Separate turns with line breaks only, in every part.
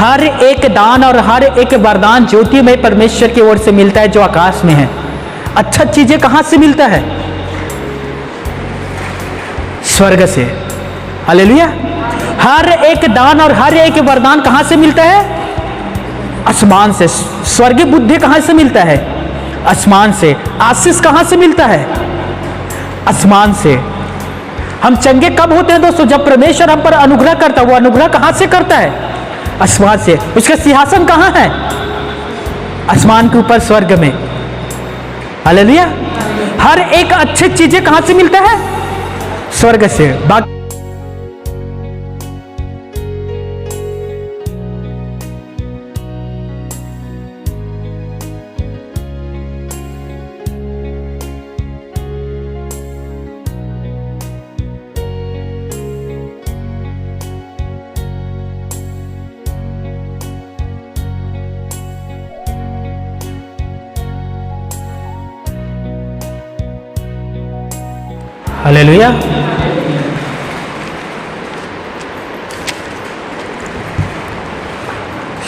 हर एक दान और हर एक वरदान ज्योतिमय परमेश्वर की ओर से मिलता है जो आकाश में है। अच्छा चीजें कहां से मिलता है? स्वर्ग से। हालेलुया। हर एक दान और हर एक वरदान कहां से मिलता है? आसमान से। स्वर्गीय बुद्धि कहां से मिलता है? आसमान से। आशीष कहां से मिलता है? आसमान से। हम चंगे कब होते हैं दोस्तों? जब परमेश्वर हम पर अनुग्रह करता है। वो अनुग्रह कहां से करता है? आसमान से। उसका सिंहासन कहां है? आसमान के ऊपर, स्वर्ग में। हालेलुया। हर एक अच्छी चीजें कहां से मिलता है? स्वर्ग से। बाकी हालेलुया।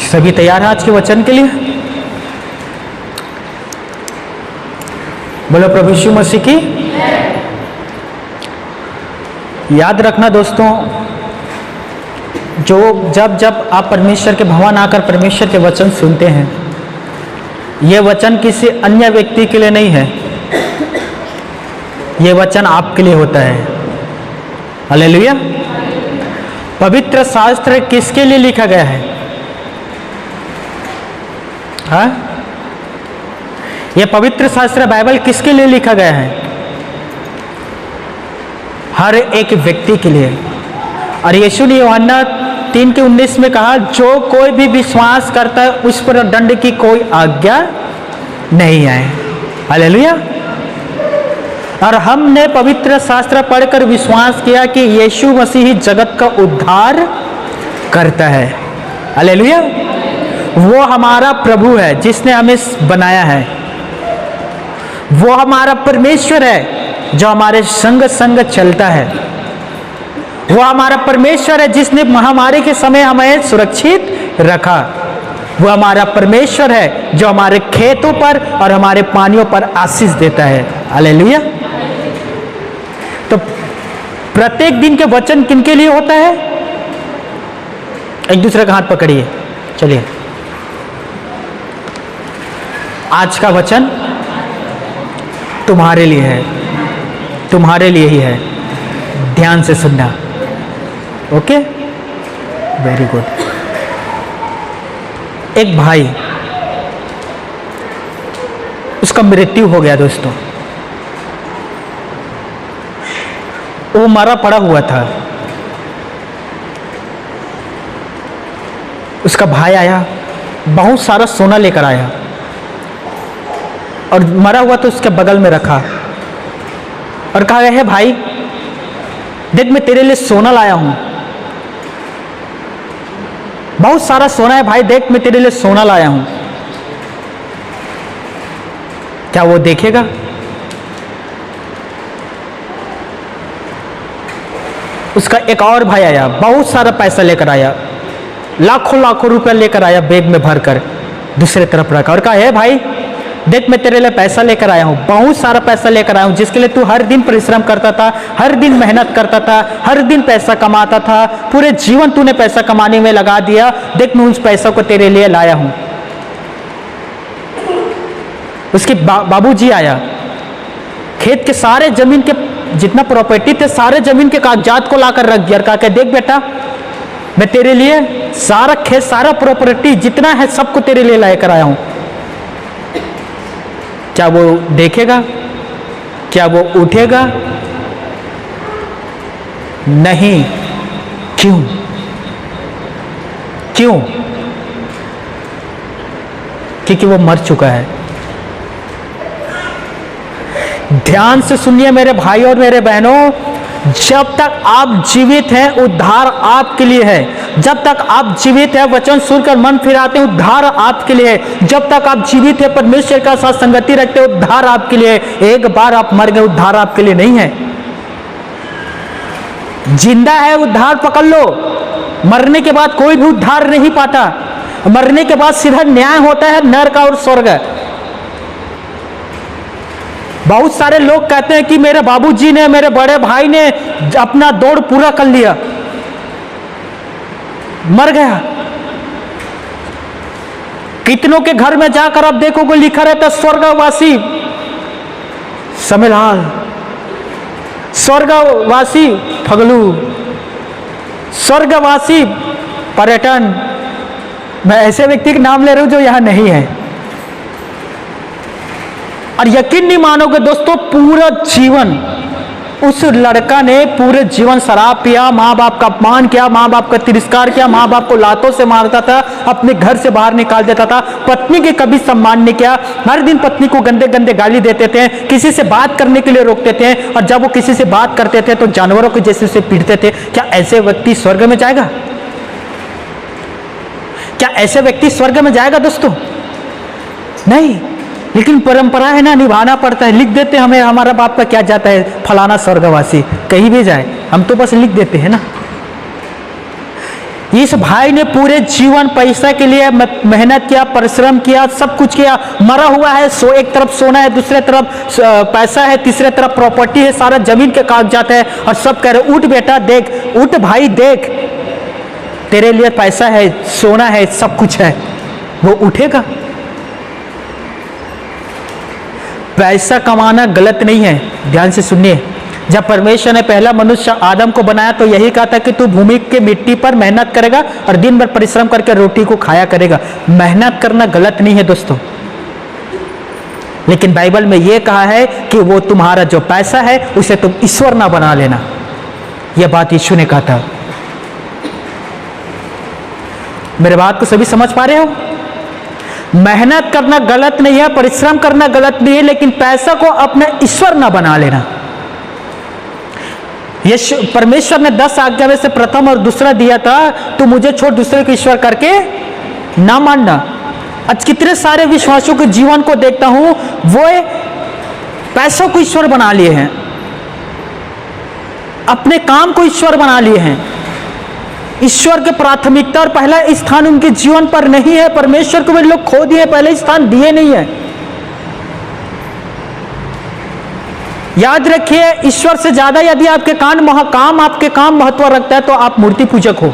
सभी तैयार हैं आज के वचन के लिए? बोलो प्रभु यीशु मसीह की। याद रखना दोस्तों, जब जब आप परमेश्वर के भवन आकर परमेश्वर के वचन सुनते हैं, यह वचन किसी अन्य व्यक्ति के लिए नहीं है, यह वचन आपके लिए होता है। हालेलुया। पवित्र शास्त्र किसके लिए लिखा गया है? हाँ, यह पवित्र शास्त्र बाइबल किसके लिए लिखा गया है? हर एक व्यक्ति के लिए। और यीशु ने यूहन्ना 3:19 में कहा, जो कोई भी विश्वास करता है उस पर दंड की कोई आज्ञा नहीं है। हालेलुया। और हमने पवित्र शास्त्र पढ़कर विश्वास किया कि यीशु मसीह ही जगत का उद्धार करता है। हालेलुया। वो हमारा प्रभु है जिसने हमें बनाया है। वो हमारा परमेश्वर है जो हमारे संग संग चलता है। वो हमारा परमेश्वर है जिसने महामारी के समय हमें सुरक्षित रखा। वो हमारा परमेश्वर है जो हमारे खेतों पर और हमारे पानियों पर आशीष देता है। हालेलुया। तो प्रत्येक दिन के वचन किनके लिए होता है? एक दूसरे का हाथ पकड़िए, चलिए। आज का वचन तुम्हारे लिए है, तुम्हारे लिए ही है। ध्यान से सुनना। Okay, very good. एक भाई, उसका मृत्यु हो गया दोस्तों। वो मरा पड़ा हुआ था। उसका भाई आया, बहुत सारा सोना लेकर आया और मरा हुआ तो उसके बगल में रखा और कहा, है भाई देख, मैं तेरे लिए सोना लाया हूं। बहुत सारा सोना है भाई, देख मैं तेरे लिए सोना लाया हूं। क्या वो देखेगा? उसका एक और भाई आया, बहुत सारा पैसा लेकर आया, लाखों लाखों रुपया लेकर आया, बैग में भरकर दूसरे तरफ रखा और कहा, है भाई देख मैं तेरे लिए पैसा लेकर आया हूं, बहुत सारा पैसा लेकर आया हूं, जिसके लिए तू हर दिन परिश्रम करता था, हर दिन मेहनत करता था, हर दिन पैसा कमाता था, पूरे जीवन तूने पैसा कमाने में लगा दिया। देख मैं उस पैसा को तेरे लिए लाया हूं। उसके बाबूजी आया, खेत के सारे जमीन के जितना प्रॉपर्टी थे, सारे जमीन के कागजात को लाकर रख दिया और कहा, देख बेटा मैं तेरे लिए सारा खेत, सारा प्रॉपर्टी जितना है सबको तेरे लिए लाकर आया हूं। क्या वो देखेगा? क्या वो उठेगा? नहीं। क्यों? क्यों? क्योंकि वो मर चुका है। ध्यान से सुनिए मेरे भाई और मेरे बहनों, जब तक आप जीवित हैं उद्धार आपके लिए है। जब तक आप जीवित हैं, वचन सुनकर मन फिराते हैं, उद्धार आपके लिए है। जब तक आप जीवित हैं, परमेश्वर का साथ संगति रखते हैं, उद्धार आपके लिए है। एक बार आप मर गए, उद्धार आपके लिए नहीं है। जिंदा है, उद्धार पकड़ लो। मरने के बाद कोई भी उद्धार नहीं पाता। मरने के बाद सीधा न्याय होता है नरक और स्वर्ग। बहुत सारे लोग कहते हैं कि मेरे बाबूजी ने, मेरे बड़े भाई ने अपना दौड़ पूरा कर लिया, मर गया। कितनों के घर में जाकर आप देखोगे लिखा रहता स्वर्गवासी समेलाल, स्वर्गवासी फगलू, स्वर्गवासी पर्यटन। मैं ऐसे व्यक्ति के नाम ले रहा हूं जो यहां नहीं है। और यकीन नहीं मानोगे दोस्तों, पूरा जीवन उस लड़का ने पूरे जीवन शराब पिया, माँ बाप का अपमान किया, माँ बाप का तिरस्कार किया, माँ बाप को लातों से मारता था, अपने घर से बाहर निकाल देता था, पत्नी के कभी सम्मान नहीं किया, हर दिन पत्नी को गंदे गंदे गाली देते थे, किसी से बात करने के लिए रोकते थे, और जब वो किसी से बात करते थे तो जानवरों के जैसे उसे पीटते थे। क्या ऐसे व्यक्ति स्वर्ग में जाएगा? क्या ऐसे व्यक्ति स्वर्ग में जाएगा दोस्तों? नहीं। लेकिन परंपरा है ना, निभाना पड़ता है। लिख देते हमें, हमारा बाप का क्या जाता है, फलाना स्वर्गवासी, कहीं भी जाए हम तो बस लिख देते हैं ना। इस भाई ने पूरे जीवन पैसा के लिए मेहनत किया, परिश्रम किया, सब कुछ किया, मरा हुआ है। एक तरफ सोना है, दूसरे तरफ पैसा है, तीसरे तरफ प्रॉपर्टी है, सारा जमीन के कागजात है, और सब कह रहे उठ बेटा देख, उठ भाई देख, तेरे लिए पैसा है, सोना है, सब कुछ है। वो उठेगा? पैसा कमाना गलत नहीं है, ध्यान से सुनिए। जब परमेश्वर ने पहला मनुष्य आदम को बनाया तो यही कहा था कि तू भूमि के मिट्टी पर मेहनत करेगा और दिन भर परिश्रम करके रोटी को खाया करेगा। मेहनत करना गलत नहीं है दोस्तों, लेकिन बाइबल में यह कहा है कि वो तुम्हारा जो पैसा है उसे तुम ईश्वर ना बना लेना। यह बात यीशु ने कहा था। मेरे बात को सभी समझ पा रहे हो? मेहनत करना गलत नहीं है, परिश्रम करना गलत नहीं है, लेकिन पैसा को अपना ईश्वर ना बना लेना। यीशु परमेश्वर ने 10 आज्ञा में से प्रथम और दूसरा दिया था, तू मुझे छोड़ दूसरे को ईश्वर करके ना मानना। आज कितने सारे विश्वासियों के जीवन को देखता हूं, वो पैसों को ईश्वर बना लिए हैं, अपने काम को ईश्वर बना लिए हैं। ईश्वर के प्राथमिकता और पहला स्थान उनके जीवन पर नहीं है। परमेश्वर को वे लोग खो दिए, पहले स्थान दिए नहीं है। याद रखिए, ईश्वर से ज्यादा यदि आपके आपके काम महत्व रखता है तो आप मूर्ति पूजक हो।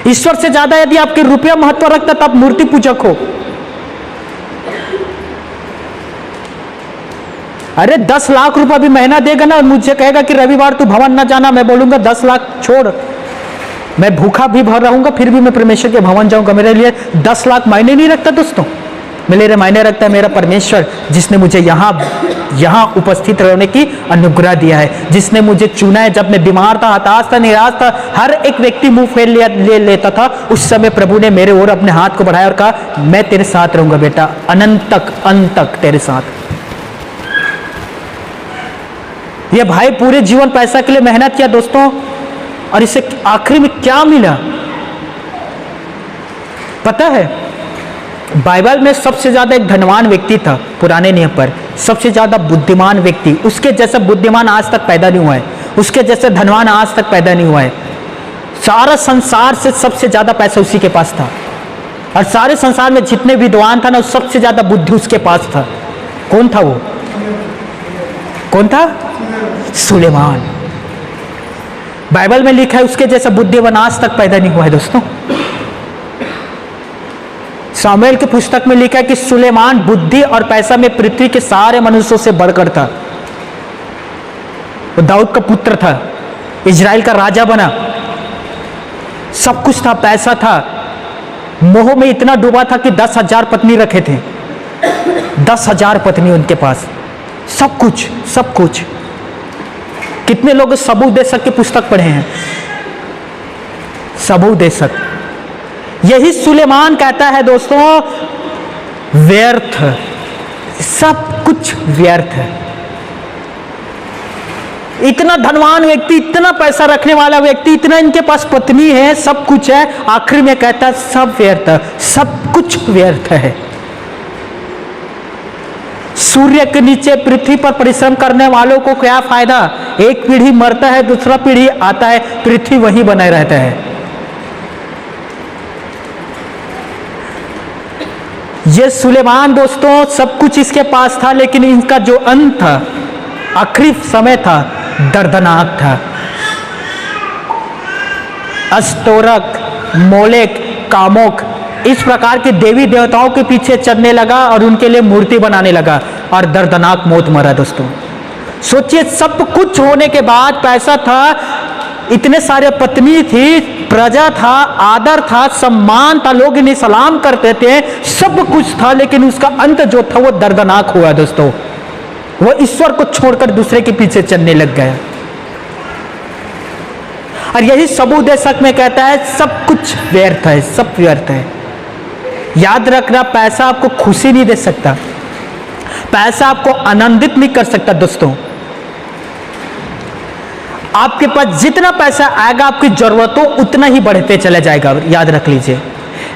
ईश्वर से ज्यादा यदि आपके रुपया महत्व रखता है तो आप मूर्ति पूजक हो। अरे 10 लाख रुपया भी महीना देगा ना और मुझे कहेगा कि रविवार तू भवन ना जाना, मैं बोलूंगा 10 लाख छोड़, मैं भूखा भी भर रहूंगा फिर भी मैं परमेश्वर के भवन जाऊंगा। मेरे लिए 10 लाख मायने नहीं रखता दोस्तों, मेरे लिए मायने रखता है मेरा परमेश्वर, जिसने मुझे यहाँ उपस्थित रहने की अनुग्रह दिया है, जिसने मुझे चुना है। जब मैं बीमार था, हताश था, निराश था, हर एक व्यक्ति मुंह फेर ले लेता था, उस समय प्रभु ने मेरे ओर अपने हाथ को बढ़ाया और कहा मैं तेरे साथ रहूंगा बेटा, अनंत तक तेरे साथ। ये भाई पूरे जीवन पैसा के लिए मेहनत किया दोस्तों, और इसे आखिरी में क्या मिला पता है? बाइबल में सबसे ज्यादा एक धनवान व्यक्ति था पुराने नियम पर, सबसे ज्यादा बुद्धिमान व्यक्ति, उसके जैसा बुद्धिमान आज तक पैदा नहीं हुआ है, उसके जैसे धनवान आज तक पैदा नहीं हुआ है। सारा संसार से सबसे ज्यादा पैसा उसी के पास था, और सारे संसार में जितने विद्वान था ना, सबसे ज्यादा बुद्धि उसके पास था। कौन था वो? कौन था? सुलेमान। बाइबल में लिखा है उसके जैसा बुद्धिमान आज तक पैदा नहीं हुआ है दोस्तों। सामुएल की पुस्तक में लिखा है कि सुलेमान बुद्धि और पैसा में पृथ्वी के सारे मनुष्यों से बढ़कर था। वो दाऊद का पुत्र था, इजराइल का राजा बना, सब कुछ था, पैसा था, मोह में इतना डूबा था कि 10,000 पत्नी रखे थे, 10,000 पत्नी उनके पास, सब कुछ। कितने लोग सबू देशक की पुस्तक पढ़े हैं? सबू देशक। यही सुलेमान कहता है दोस्तों, व्यर्थ, सब कुछ व्यर्थ है। इतना धनवान व्यक्ति, इतना पैसा रखने वाला व्यक्ति, इतना इनके पास पत्नी है, सब कुछ है, आखिर में कहता है सब व्यर्थ है, सब कुछ व्यर्थ है। सूर्य के नीचे पृथ्वी पर परिश्रम करने वालों को क्या फायदा? एक पीढ़ी मरता है, दूसरा पीढ़ी आता है, पृथ्वी वहीं बना रहता है। ये सुलेमान दोस्तों, सब कुछ इसके पास था, लेकिन इनका जो अंत था, आखिरी समय था, दर्दनाक था। अस्तोरक, मोलेक, कामोक, इस प्रकार के देवी देवताओं के पीछे चलने लगा और उनके लिए मूर्ति बनाने लगा और दर्दनाक मौत मरा दोस्तों। सोचिए, सब कुछ होने के बाद, पैसा था, इतने सारे पत्नी थी, प्रजा था, आदर था, सम्मान था, लोग इन्हें सलाम करते थे, सब कुछ था, लेकिन उसका अंत जो था वो दर्दनाक हुआ दोस्तों। वो ईश्वर को छोड़कर दूसरे के पीछे चलने लग गया। और यही सबूदेशक में कहता है, सब कुछ व्यर्थ है, सब व्यर्थ है। याद रखना, पैसा आपको खुशी नहीं दे सकता, पैसा आपको आनंदित नहीं कर सकता दोस्तों। आपके पास जितना पैसा आएगा, आपकी जरूरतों उतना ही बढ़ते चला जाएगा, याद रख लीजिए।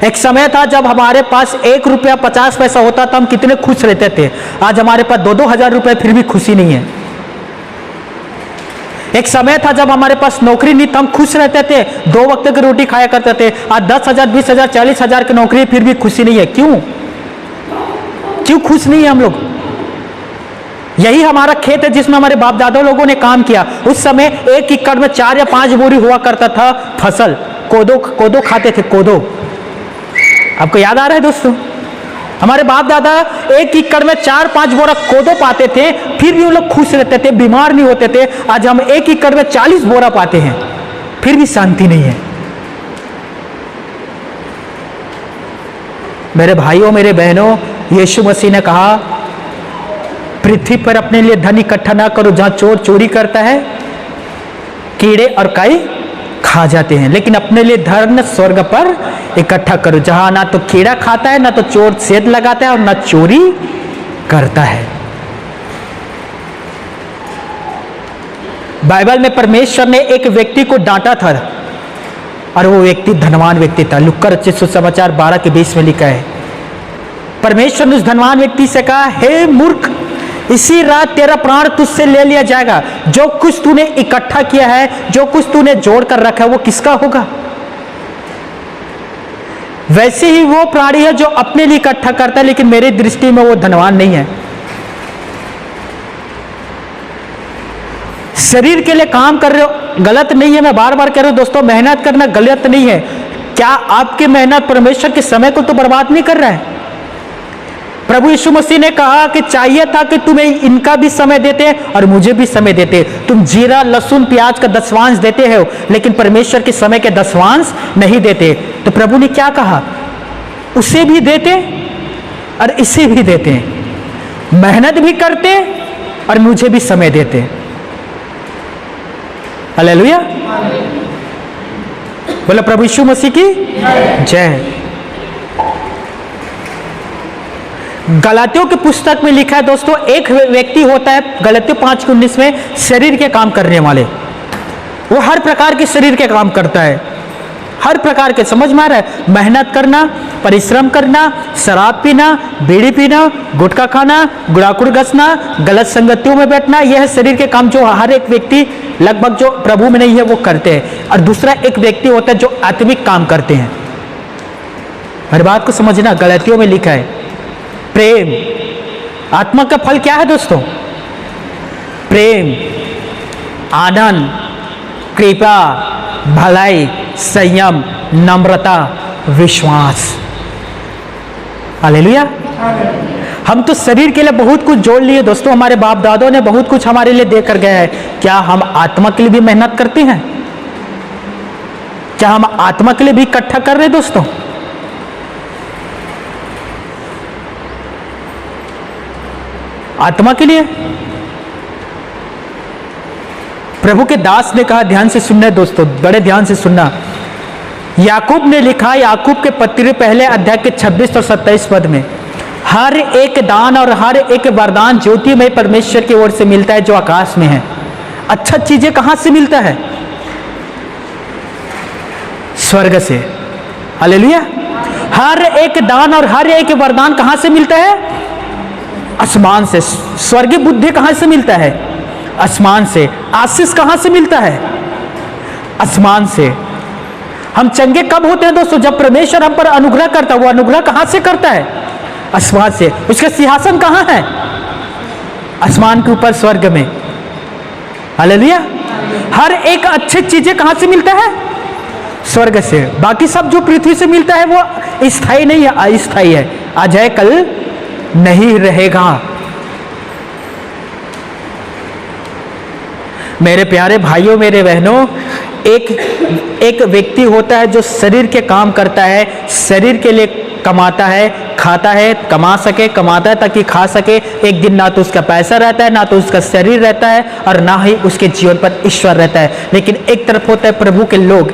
एक समय था जब हमारे पास 1 रुपया 50 पैसा होता था, हम कितने खुश रहते थे। आज हमारे पास 2-2 हजार रुपए, फिर भी खुशी नहीं है। एक समय था जब हमारे पास नौकरी नहीं था, हम खुश रहते थे, 2 वक्त की रोटी खाया करते थे। आज 10,000, 20,000, 40,000 की नौकरी, फिर भी खुशी नहीं है। क्यों खुश नहीं है हम लोग? यही हमारा खेत है जिसमें हमारे बाप दादा लोगों ने काम किया। उस समय 1 एकड़ में 4 या 5 बोरी हुआ करता था फसल। कोदो खाते थे, कोदो। आपको याद आ रहा है दोस्तों? हमारे बाप दादा 1 एकड़ में 4-5 बोरा कोदो पाते थे, फिर भी वो लोग खुश रहते थे, बीमार नहीं होते थे। आज हम 1 एकड़ में 40 बोरा पाते हैं, फिर भी शांति नहीं है। मेरे भाइयों, मेरे बहनों, यीशु मसीह ने कहा, पृथ्वी पर अपने लिए धन इकट्ठा ना करो, जहां चोर चोरी करता है, कीड़े और काई खा जाते हैं, लेकिन अपने लिए धन स्वर्ग पर इकट्ठा करो, जहां ना तो कीड़ा खाता है, ना तो चोर सेंध लगाता है और ना चोरी करता है। बाइबल में परमेश्वर ने एक व्यक्ति को डांटा था और वो व्यक्ति धनवान व्यक्ति था। लुक्का रचित सुसमाचार 12:20 में लिखा है, परमेश्वर ने उस धनवान व्यक्ति से कहा, हे मूर्ख, इसी रात तेरा प्राण तुझसे ले लिया जाएगा। जो कुछ तूने इकट्ठा किया है, जो कुछ तूने जोड़ कर रखा है, वो किसका होगा? वैसे ही वो प्राणी है जो अपने लिए इकट्ठा करता है, लेकिन मेरी दृष्टि में वो धनवान नहीं है। शरीर के लिए काम कर रहे हो, गलत नहीं है, मैं बार बार कह रहा हूं दोस्तों, मेहनत करना गलत नहीं है। क्या आपकी मेहनत परमेश्वर के समय को तो बर्बाद नहीं कर रहा है? प्रभु यीशु मसीह ने कहा कि चाहिए था कि तुम्हें इनका भी समय देते और मुझे भी समय देते। तुम जीरा, लहसुन, प्याज का दशवांश देते हो, लेकिन परमेश्वर के समय के दशवांश नहीं देते। तो प्रभु ने क्या कहा? उसे भी देते और इसे भी देते, मेहनत भी करते और मुझे भी समय देते। हालेलुया, बोला प्रभु यीशु मसीह की जय। गलातियों की पुस्तक में लिखा है दोस्तों, एक व्यक्ति होता है, गलातियों 5:19 में, शरीर के काम करने वाले। वो हर प्रकार के शरीर के काम करता है, हर प्रकार के, समझ में आ रहा है? मेहनत करना, परिश्रम करना, शराब पीना, बीड़ी पीना, गुटखा खाना, गुड़ाकुड़ घसना, गलत संगतियों में बैठना, यह है शरीर के काम जो हर एक व्यक्ति लगभग जो प्रभु में नहीं है वो करते हैं। और दूसरा एक व्यक्ति होता है जो आत्मिक काम करते हैं। हर बात को समझना, गलातियों में लिखा है प्रेम। आत्मा का फल क्या है दोस्तों? प्रेम, आनंद, कृपा, भलाई, संयम, नम्रता, विश्वास। हालेलुया। हम तो शरीर के लिए बहुत कुछ जोड़ लिए दोस्तों, हमारे बाप दादों ने बहुत कुछ हमारे लिए देकर गए हैं। क्या हम आत्मा के लिए भी मेहनत करते हैं? क्या हम आत्मा के लिए भी इकट्ठा कर रहे हैं दोस्तों? आत्मा के लिए प्रभु के दास ने कहा, ध्यान से सुनना दोस्तों, बड़े ध्यान से सुनना। याकूब ने लिखा, याकूब के पत्री पहले अध्याय के 26 और 27 पद में, हर एक दान और हर एक वरदान ज्योतिमय परमेश्वर की ओर से मिलता है जो आकाश में है। अच्छा चीजें कहां से मिलता है? स्वर्ग से। हालेलुया। हर एक दान और हर एक वरदान कहां से मिलता है? आसमान से। स्वर्गीय बुद्धि कहां से मिलता है? आसमान से। आशीष कहां से मिलता है? आसमान से। हम चंगे कब होते हैं दोस्तों? जब परमेश्वर हम पर अनुग्रह करता है। वो अनुग्रह कहां से करता है? आसमान से। उसका सिंहासन कहां है? आसमान के ऊपर, स्वर्ग में। हालेलुया। हर एक अच्छी चीजें कहां से मिलता है? स्वर्ग से। बाकी सब जो पृथ्वी से मिलता है वो स्थायी नहीं है, अस्थायी है। आज है, कल नहीं रहेगा। मेरे प्यारे भाइयों, मेरे बहनों, एक व्यक्ति होता है जो शरीर के काम करता है, शरीर के लिए कमाता है, खाता है, कमाता है ताकि खा सके। एक दिन ना तो उसका पैसा रहता है, ना तो उसका शरीर रहता है, और ना ही उसके जीवन पर ईश्वर रहता है। लेकिन एक तरफ होता है प्रभु के लोग,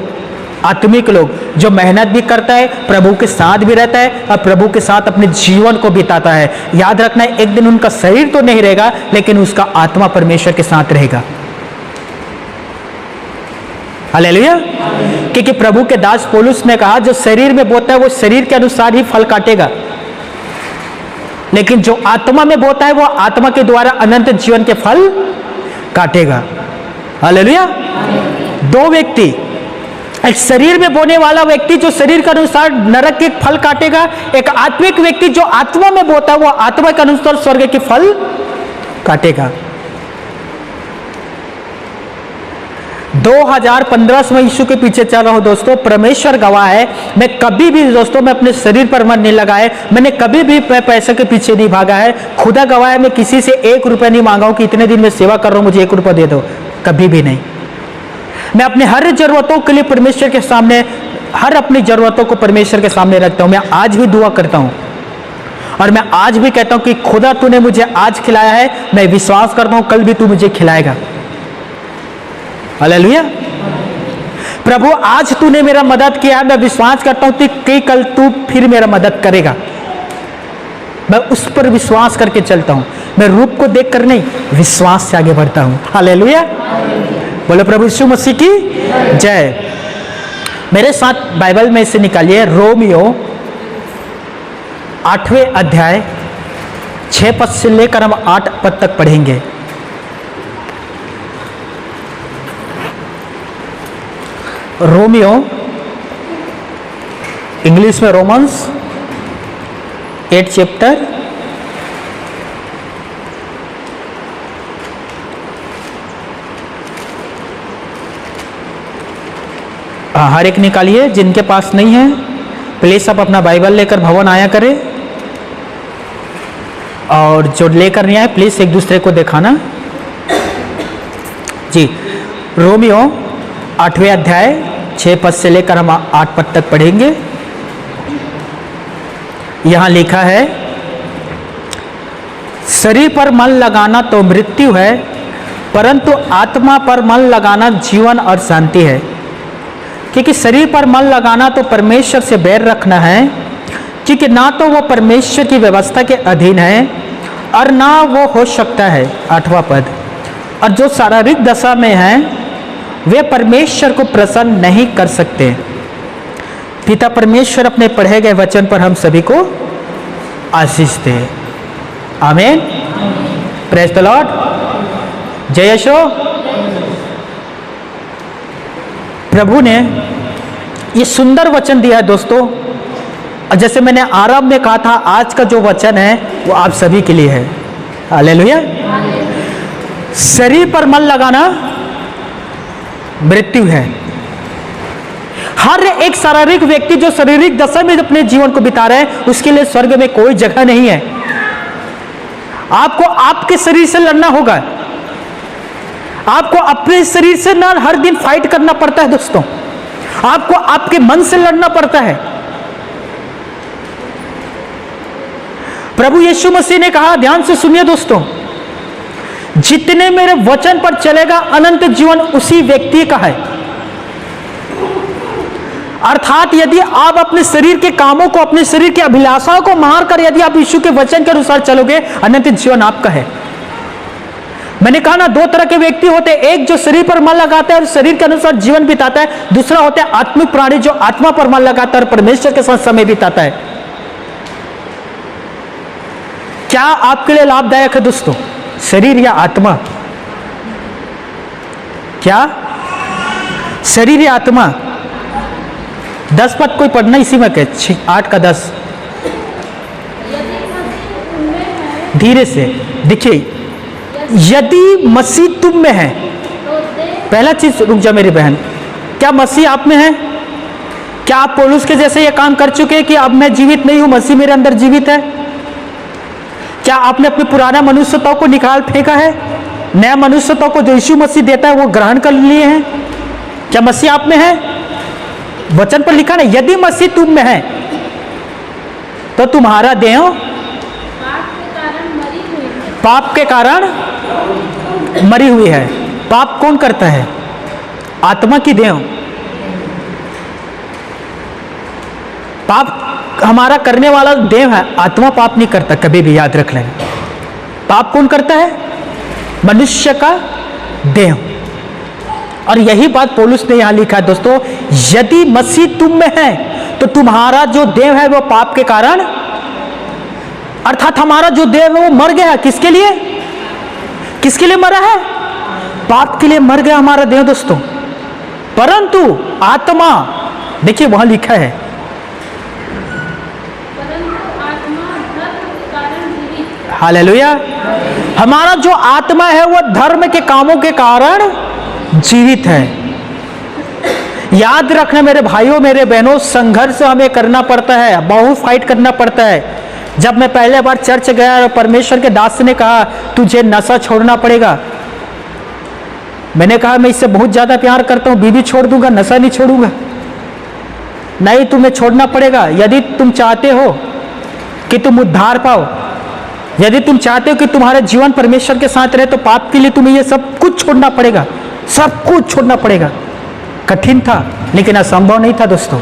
आत्मिक लोग, जो मेहनत भी करता है, प्रभु के साथ भी रहता है और प्रभु के साथ अपने जीवन को बिताता है। याद रखना, एक दिन उनका शरीर तो नहीं रहेगा, लेकिन उसका आत्मा परमेश्वर के साथ रहेगा। हालेलुया। क्योंकि प्रभु के दास पौलुस ने कहा, जो शरीर में बोता है वो शरीर के अनुसार ही फल काटेगा, लेकिन जो आत्मा में बोता है वो आत्मा के द्वारा अनंत जीवन के फल काटेगा। हालेलुया। दो व्यक्ति, एक शरीर में बोने वाला व्यक्ति जो शरीर के अनुसार नरक के फल काटेगा, एक आत्मिक व्यक्ति जो आत्मा में बोता है वो आत्मा के अनुसार स्वर्ग के फल काटेगा। 2015 से मैं यीशु के पीछे चल रहा हूं दोस्तों। परमेश्वर गवाह है, मैं कभी भी दोस्तों मैं अपने शरीर पर मन नहीं लगा है, मैंने कभी भी पैसे के पीछे नहीं भागा है। खुदा गवाह है, मैं किसी से 1 रुपया नहीं मांगा हूं कि इतने दिन में सेवा कर रहा हूं, मुझे 1 रुपया दे दो, कभी भी नहीं। मैं अपने हर जरूरतों के लिए परमेश्वर के सामने, हर अपनी जरूरतों को परमेश्वर के सामने रखता हूं। मैं आज भी दुआ करता हूं और मैं आज भी कहता हूं कि खुदा तूने मुझे आज खिलाया है, मैं विश्वास करता हूं कल भी तू मुझे खिलाएगा। हालेलुया। प्रभु आज तूने मेरा मदद किया है, मैं विश्वास करता हूं कि कल तू फिर मेरा मदद करेगा। मैं उस पर विश्वास करके चलता हूं। मैं रूप को देखकर नहीं, विश्वास से आगे बढ़ता हूं। हालेलुया। बोलो प्रभु यीशु मसीह की जय। मेरे साथ बाइबल में से निकालिए रोमियो 8वें अध्याय 6 पद से लेकर हम 8 पद तक पढ़ेंगे। रोमियो, इंग्लिश में रोमन्स 8 चैप्टर 8 हर एक निकालिए। जिनके पास नहीं है प्लीज आप अपना बाइबल लेकर भवन आया करें, और जो लेकर नहीं आए प्लीज एक दूसरे को दिखाना जी। रोमियो 8वें अध्याय 6 पद से लेकर हम 8 पद तक पढ़ेंगे। यहां लिखा है, शरीर पर मन लगाना तो मृत्यु है, परंतु आत्मा पर मन लगाना जीवन और शांति है। क्योंकि शरीर पर मन लगाना तो परमेश्वर से बैर रखना है, क्योंकि ना तो वो परमेश्वर की व्यवस्था के अधीन है और ना वो हो सकता है। 8वां पद, और जो शारीरिक दशा में है वे परमेश्वर को प्रसन्न नहीं कर सकते। पिता परमेश्वर अपने पढ़े गए वचन पर हम सभी को आशीष दे। आमीन। Praise the Lord. जय यीशु। प्रभु ने ये सुंदर वचन दिया है दोस्तों, और जैसे मैंने आरंभ में कहा था, आज का जो वचन है वो आप सभी के लिए है। हालेलुया। शरीर पर मन लगाना मृत्यु है। हर एक शारीरिक व्यक्ति जो शारीरिक दशा में अपने जीवन को बिता रहे हैं, उसके लिए स्वर्ग में कोई जगह नहीं है। आपको आपके शरीर से लड़ना होगा। आपको अपने शरीर से ना हर दिन फाइट करना पड़ता है दोस्तों, आपको आपके मन से लड़ना पड़ता है। प्रभु यीशु मसीह ने कहा, ध्यान से सुनिए दोस्तों, जितने मेरे वचन पर चलेगा अनंत जीवन उसी व्यक्ति का है। अर्थात यदि आप अपने शरीर के कामों को, अपने शरीर की अभिलाषाओं को मारकर यदि आप यीशु के वचन के अनुसार चलोगे, अनंत जीवन आपका है। मैंने कहा ना, 2 तरह के व्यक्ति होते हैं, एक जो शरीर पर मन लगाता है और शरीर के अनुसार जीवन बिताता है, दूसरा होता है आत्मिक प्राणी जो आत्मा पर मन लगाता है और परमेश्वर के साथ समय बिताता है। क्या आपके लिए लाभदायक है दोस्तों, शरीर या आत्मा? क्या? शरीर या आत्मा? 10 पद कोई पढ़ना इसी में के 8 का 10 धीरे से देखिए। यदि मसीह तुम में है, पहला चीज रुक जा मेरी बहन, क्या मसीह आप में है? क्या आप पौलुस के जैसे ये काम कर चुके हैं कि अब मैं जीवित नहीं हूं, मसीह मेरे अंदर जीवित है? क्या आपने अपनी पुराना मनुष्यता को निकाल फेंका है? नया मनुष्यता को जो यीशु मसीह देता है वो ग्रहण कर लिए हैं? क्या मसीह आप में है? वचन पर लिखा है, यदि मसीह तुम में है तो तुम्हारा देह पाप के कारण मरी हुई है। पाप कौन करता है? आत्मा की देह। पाप हमारा करने वाला देह है, आत्मा पाप नहीं करता, कभी भी याद रख लेना। पाप कौन करता है? मनुष्य का देह। और यही बात पौलुस ने यहां लिखा है दोस्तों, यदि मसीह तुम में है तो तुम्हारा जो देह है वो पाप के कारण, अर्थात हमारा जो देह है वो मर गया। किसके लिए? किसके लिए मरा है? पाप के लिए मर गया हमारा देह दोस्तों। परंतु आत्मा, देखिए वहां लिखा है, हालेलुया, हमारा जो आत्मा है वो धर्म के कामों के कारण जीवित है। याद रखना मेरे भाइयों मेरे बहनों, संघर्ष हमें करना पड़ता है, बहुत फाइट करना पड़ता है। जब मैं पहले बार चर्च गया और परमेश्वर के दास ने कहा तुझे नशा छोड़ना पड़ेगा, मैंने कहा मैं इससे बहुत ज्यादा प्यार करता हूं, बीवी छोड़ दूंगा, नशा नहीं छोड़ूंगा। नहीं, तुम्हें छोड़ना पड़ेगा यदि तुम चाहते हो कि तुम उद्धार पाओ, यदि तुम चाहते हो कि तुम्हारा जीवन परमेश्वर के साथ रहे, तो पाप के लिए तुम्हें ये सब कुछ छोड़ना पड़ेगा, सब कुछ छोड़ना पड़ेगा। कठिन था लेकिन असंभव नहीं था दोस्तों।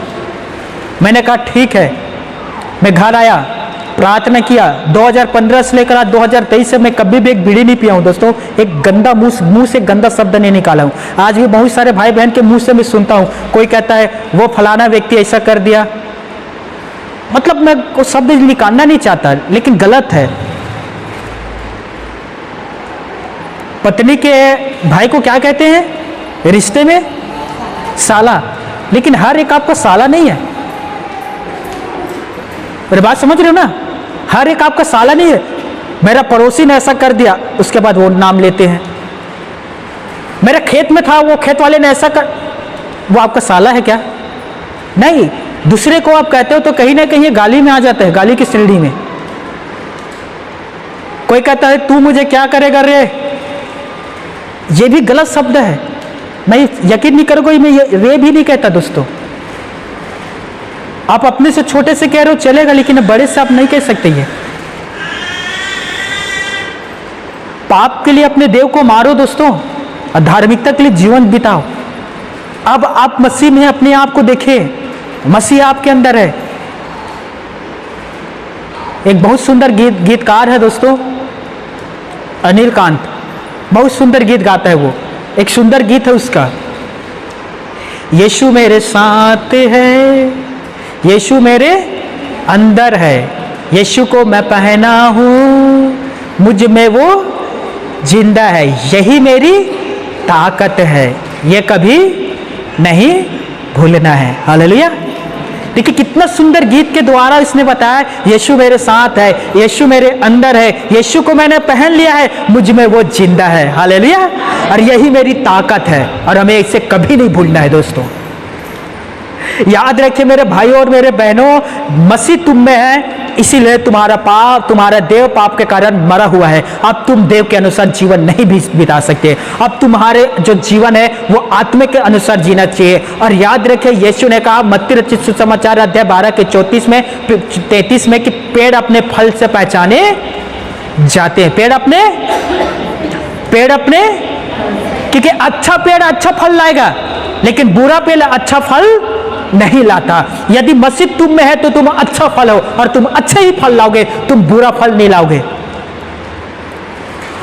मैंने कहा ठीक है। मैं घर आया, प्रार्थना किया। 2015 से लेकर आज 2023 से मैं कभी भी एक बीड़ी नहीं पिया हूं दोस्तों। एक गंदा मुंह से गंदा शब्द नहीं निकाला हूं। आज भी बहुत सारे भाई बहन के मुंह से मैं सुनता हूं, कोई कहता है वो फलाना व्यक्ति ऐसा कर दिया, मतलब मैं वो शब्द निकालना नहीं चाहता लेकिन गलत है। पत्नी के भाई को क्या कहते हैं रिश्ते में? साला। लेकिन हर एक आपका साला नहीं है। मेरी बात समझ रहे हो ना? हर एक आपका साला नहीं है। मेरा पड़ोसी ने ऐसा कर दिया, उसके बाद वो नाम लेते हैं। मेरे खेत में था, वो खेत वाले ने ऐसा कर, वो आपका साला है क्या? नहीं। दूसरे को आप कहते हो तो कहीं ना कहीं गाली में आ जाता है, गाली की श्रेणी में। कोई कहता है तू मुझे क्या करेगा रे, ये भी गलत शब्द है। मैं यकीन नहीं करोगे, मैं रे भी नहीं कहता दोस्तों। आप अपने से छोटे से कह रहे हो चलेगा, लेकिन बड़े से आप नहीं कह सकते। ये पाप के लिए अपने देव को मारो दोस्तों, और धार्मिकता के लिए जीवन बिताओ। अब आप मसीह में अपने आप को देखिए, मसीह आपके अंदर है। एक बहुत सुंदर गीतकार है दोस्तों, अनिल कांत, बहुत सुंदर गीत गाता है वो। एक सुंदर गीत है उसका, यीशु मेरे साथ है, यीशु मेरे अंदर है, यीशु को मैं पहना हूं, मुझ में वो जिंदा है, यही मेरी ताकत है, ये कभी नहीं भूलना है। हालेलुया। देखिए कितना सुंदर गीत के द्वारा इसने बताया, यीशु मेरे साथ है, यीशु मेरे अंदर है, यीशु को मैंने पहन लिया है, मुझ में वो जिंदा है। हालेलुया। और यही मेरी ताकत है, और हमें इसे कभी नहीं भूलना है दोस्तों। याद रखिए मेरे भाइयों और मेरे बहनों, मसीह तुम में है, इसीलिए तुम्हारा पाप, तुम्हारा देव पाप के कारण मरा हुआ है। अब तुम देव के अनुसार जीवन नहीं भी बिता सकते। अब तुम्हारे जो जीवन है वो आत्मा के अनुसार जीना चाहिए। और याद रखिए यीशु ने कहा मत्ती रचित सुसमाचार अध्याय 12 के 33 में कि पेड़ अपने फल से पहचाने जाते हैं। पेड़ अपने क्योंकि अच्छा पेड़ अच्छा फल लाएगा, लेकिन बुरा पेड़ अच्छा फल नहीं लाता। यदि मसीह तुम में है तो तुम अच्छा फल हो, और तुम अच्छे ही फल लाओगे, तुम बुरा फल नहीं लाओगे।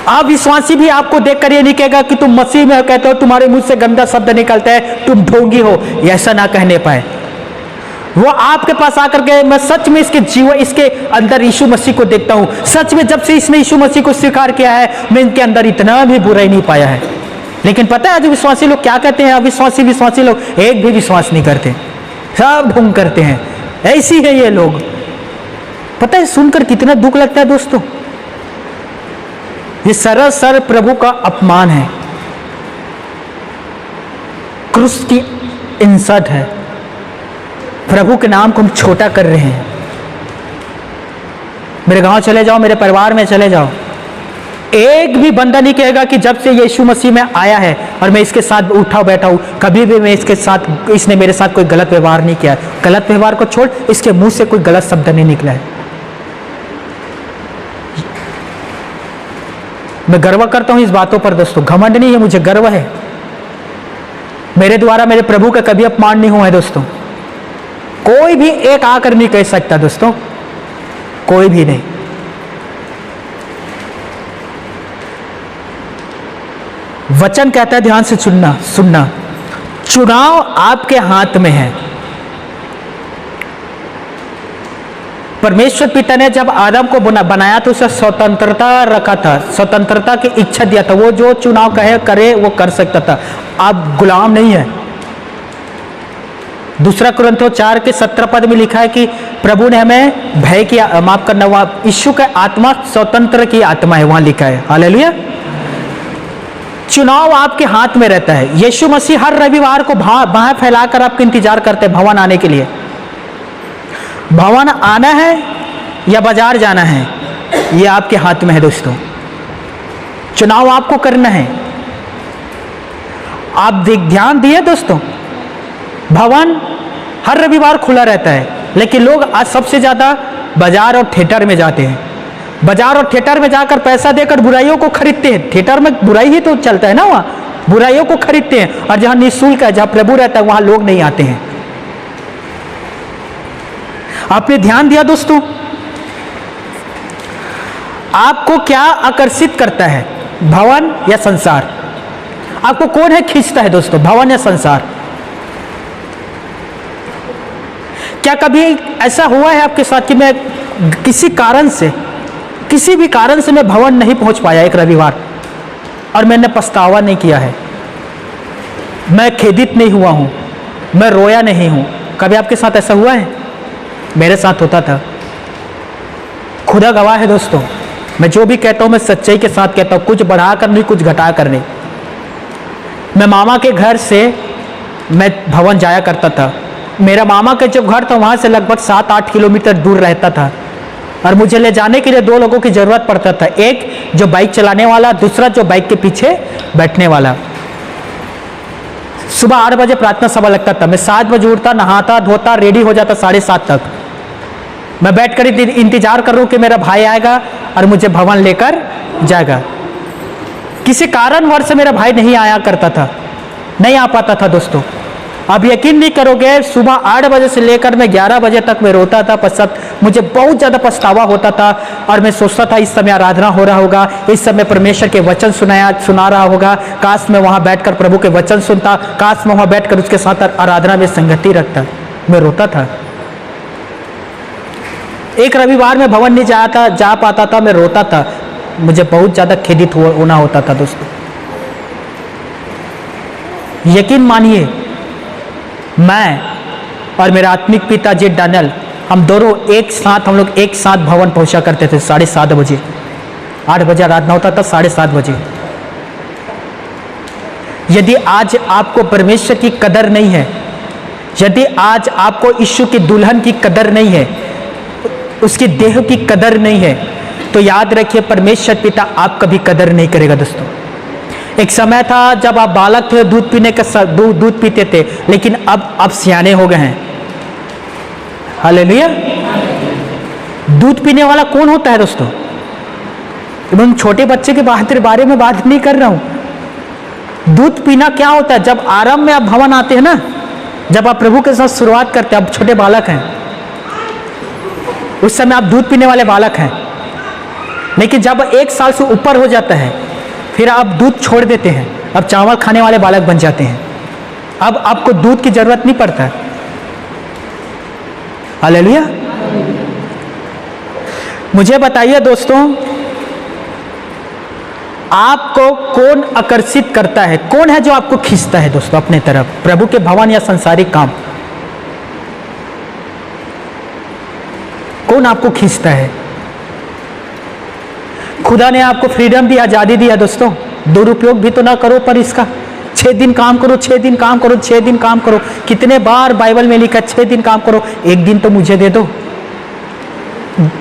अविश्वासी भी आपको देखकर ये नहीं कहेगा कि तुम मसीह में हो, कहते हो तुम्हारे मुंह से गंदा शब्द निकलता है, तुम ढोंगी हो, ऐसा ना कहने पाए। वो आपके पास आकर के मैं सच में इसके जीवन, इसके अंदर यीशु मसीह को देखता हूं। सच में जब से इसने यीशु मसीह को स्वीकार किया है, मैं इनके अंदर इतना भी बुराई नहीं पाया है। लेकिन पता है आज विश्वासी लोग क्या कहते हैं? विश्वासी लोग एक भी विश्वास नहीं करते, सब ढोंग करते हैं। ऐसी है ये लोग। पता है सुनकर कितना दुख लगता है दोस्तों। ये सरासर प्रभु का अपमान है, क्रूस की इंसल्ट है। प्रभु के नाम को हम छोटा कर रहे हैं। मेरे गांव चले जाओ, मेरे परिवार में चले जाओ, एक भी बंदा नहीं कहेगा कि जब से यीशु मसीह में आया है और मैं इसके साथ उठा बैठा हूं, कभी भी मैं इसके साथ, इसने मेरे साथ कोई गलत व्यवहार नहीं किया। गलत व्यवहार को छोड़, इसके मुंह से कोई गलत शब्द नहीं निकला है। मैं गर्व करता हूं इस बातों पर दोस्तों, घमंड नहीं है, मुझे गर्व है। मेरे द्वारा मेरे प्रभु का कभी अपमान नहीं हुआ है दोस्तों। कोई भी एक आकर नहीं कह सकता दोस्तों, कोई भी नहीं। वचन कहता है ध्यान से सुनना, चुनाव आपके हाथ में है। परमेश्वर पिता ने जब आदम को बनाया तो उसे स्वतंत्रता रखा था, स्वतंत्रता की इच्छा दिया था। वो जो चुनाव कहे करे वो कर सकता था। आप गुलाम नहीं है। दूसरा कुरिन्थियों 4 के 17 पद में लिखा है कि प्रभु ने हमें भय की, माफ करना, वहां यीशु का आत्मा स्वतंत्र की आत्मा है, वहां लिखा है। हालेलुया। चुनाव आपके हाथ में रहता है। यीशु मसीह हर रविवार को बाहें फैलाकर आपका इंतजार करते हैं भवन आने के लिए। भवन आना है या बाजार जाना है, यह आपके हाथ में है दोस्तों। चुनाव आपको करना है। आप ध्यान दिए दोस्तों, भवन हर रविवार खुला रहता है, लेकिन लोग आज सबसे ज्यादा बाजार और थिएटर में जाते हैं। बाजार और थिएटर में जाकर पैसा देकर बुराइयों को खरीदते हैं। थिएटर में बुराई ही तो चलता है ना, वहां बुराइयों को खरीदते हैं। और जहां निःशुल्क है, जहां प्रभु रहता है, वहां लोग नहीं आते हैं। आपने ध्यान दिया दोस्तों, आपको क्या आकर्षित करता है, भवन या संसार? आपको कौन है खींचता है दोस्तों, भवन या संसार? क्या कभी ऐसा हुआ है आपके साथ कि मैं किसी भी कारण से मैं भवन नहीं पहुंच पाया एक रविवार, और मैंने पछतावा नहीं किया है, मैं खेदित नहीं हुआ हूं, मैं रोया नहीं हूं? कभी आपके साथ ऐसा हुआ है? मेरे साथ होता था। खुदा गवाह है दोस्तों, मैं जो भी कहता हूं मैं सच्चाई के साथ कहता हूं, कुछ बढ़ाकर नहीं, कुछ घटाकर नहीं। मैं मामा के घर से मैं भवन जाया करता था। मेरा मामा का जो घर था वहां से लगभग 7-8 किलोमीटर दूर रहता था, और मुझे ले जाने के लिए 2 लोगों की जरूरत पड़ता था, एक जो बाइक चलाने वाला, दूसरा जो बाइक के पीछे बैठने वाला। सुबह 8 बजे प्रार्थना सभा लगता था। मैं 7 बजे उठता, नहाता धोता, रेडी हो जाता 7:30 तक। मैं बैठकर इंतजार कर रहा हूं कि मेरा भाई आएगा और मुझे भवन लेकर जाएगा। किसी कारणवश मेरा भाई नहीं आया करता था, नहीं आ पाता था दोस्तों। आप यकीन नहीं करोगे, सुबह 8 बजे से लेकर मैं 11 बजे तक मैं रोता था, मुझे बहुत ज़्यादा पछतावा होता था। और मैं सोचता था इस समय आराधना हो रहा होगा, इस समय परमेश्वर के वचन सुना रहा होगा, काश मैं वहाँ बैठकर प्रभु के वचन सुनता, काश मैं वहाँ बैठकर उसके साथ आराधना में संगति रखता। मैं रोता था। एक रविवार में भवन नहीं जा पाता था, मैं रोता था, मुझे बहुत ज़्यादा खेदित होना होता था दोस्तों। यकीन मानिए, मैं और मेरा आत्मिक पिता जी डैनियल, हम दोनों हम लोग एक साथ भवन पहुंचा करते थे 7:30 बजे। 8 बजे आराधना होता था, 7:30 बजे। यदि आज आपको परमेश्वर की कदर नहीं है, यदि आज आपको यीशु की दुल्हन की कदर नहीं है, उसकी देह की कदर नहीं है, तो याद रखिए परमेश्वर पिता आपका भी कदर नहीं करेगा दोस्तों। एक समय था जब आप बालक थे, दूध पीते थे, लेकिन अब आप सियाने हो गए हैं। हालेलुया। दूध पीने वाला कौन होता है दोस्तों? मैं छोटे बच्चे के बारे में बात नहीं कर रहा हूं। दूध पीना क्या होता है? जब आरंभ में आप भवन आते हैं ना, जब आप प्रभु के साथ शुरुआत करते हैं, आप छोटे बालक हैं, उस समय आप दूध पीने वाले बालक हैं। लेकिन जब 1 साल से ऊपर हो जाता है, फिर आप दूध छोड़ देते हैं, अब चावल खाने वाले बालक बन जाते हैं। अब आपको दूध की जरूरत नहीं पड़ता है। हालेलुया। मुझे बताइए दोस्तों, आपको कौन आकर्षित करता है? कौन है जो आपको खींचता है दोस्तों अपने तरफ? प्रभु के भवन या संसारिक काम? कौन आपको खींचता है? खुदा ने आपको फ्रीडम दी, आजादी दिया दोस्तों, दुरुपयोग भी तो ना करो पर इसका। 6 दिन काम करो, 6 दिन काम करो, 6 दिन काम करो। कितने बार बाइबल में लिखा 6 दिन काम करो, 1 दिन तो मुझे दे दो।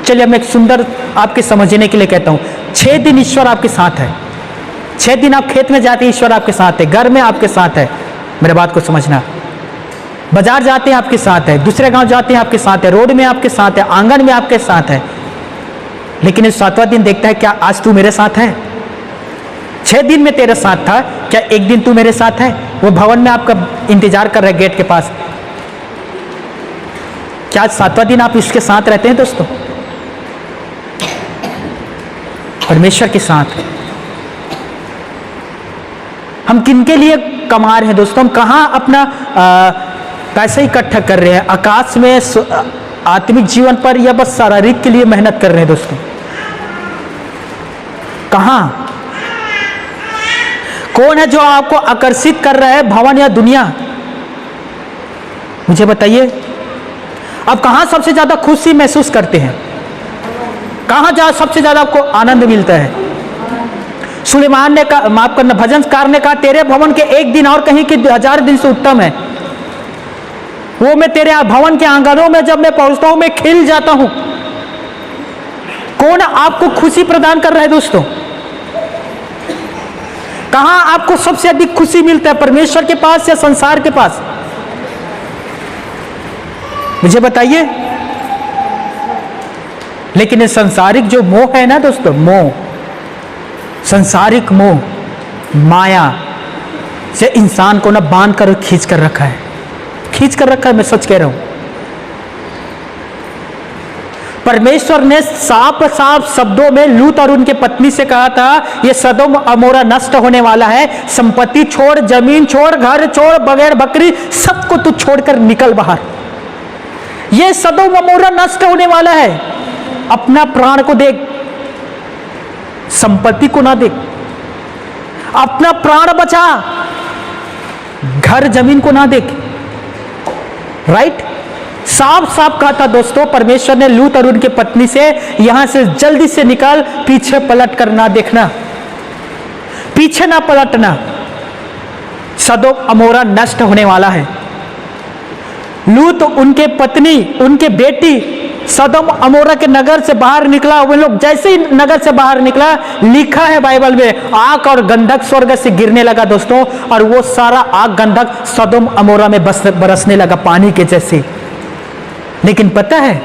चलिए मैं एक सुंदर आपके समझने के लिए कहता हूं, 6 दिन ईश्वर आपके साथ है। 6 दिन आप खेत में जाते हैं, ईश्वर आपके साथ है। घर में आपके साथ है, मेरे बात को समझना। बाजार जाते हैं आपके साथ है, दूसरे गांव जाते हैं आपके साथ है, रोड में आपके साथ है, आंगन में आपके साथ है। लेकिन इस 7वां दिन देखता है, क्या आज तू मेरे साथ है? 6 दिन में तेरे साथ था, क्या 1 दिन तू मेरे साथ है? वो भवन में आपका इंतजार कर रहे गेट के पास, क्या आज 7वां दिन आप इसके साथ रहते हैं दोस्तों? परमेश्वर के साथ। हम किनके लिए कमा रहे हैं दोस्तों? हम कहां अपना पैसा इकट्ठा कर रहे हैं? आकाश में, आत्मिक जीवन पर, या बस शारीरिक के लिए मेहनत कर रहे हैं दोस्तों? कहां? कौन है जो आपको आकर्षित कर रहा है, भवन या दुनिया? मुझे बताइए, आप कहां सबसे ज्यादा खुशी महसूस करते हैं? कहां सबसे ज्यादा आपको आनंद मिलता है? सुलेमान ने कहा, माफ करना, भजनकार ने कहा, तेरे भवन के 1 दिन और कहीं के 1000 दिन से उत्तम है। वो मैं तेरे भवन के आंगनों में जब मैं पहुंचता हूं, मैं खिल जाता हूं। कौन आपको खुशी प्रदान कर रहा है दोस्तों? कहां आपको सबसे अधिक खुशी मिलता है, परमेश्वर के पास या संसार के पास? मुझे बताइए। लेकिन ये संसारिक जो मोह है ना दोस्तों, मोह, संसारिक मोह, माया से इंसान को ना बांध कर खींच कर रखा है, खींच कर रखा है। मैं सच कह रहा हूं। परमेश्वर ने साफ साफ शब्दों में लूत और उनके पत्नी से कहा था, यह सदोम अमोरा नष्ट होने वाला है। संपत्ति छोड़, जमीन छोड़, घर छोड़, बगैर बकरी सबको तू छोड़कर निकल बाहर। यह सदोम अमोरा नष्ट होने वाला है। अपना प्राण को देख, संपत्ति को ना देख, अपना प्राण बचा, घर जमीन को ना देख। राइट? साफ साफ कहा था दोस्तों परमेश्वर ने लूत और उनकी पत्नी से, यहां से जल्दी से निकल, पीछे पलट कर ना देखना, पीछे ना पलटना। सदोम अमोरा नष्ट होने वाला है। लूत, उनके पत्नी, उनके बेटी सदोम अमोरा के नगर से बाहर निकला। वे लोग जैसे ही नगर से बाहर निकला, लिखा है बाइबल में, आग और गंधक स्वर्ग से गिरने लगा दोस्तों, और वो सारा आग गंधक सदोम अमोरा में बरसने लगा पानी के जैसे। लेकिन पता है,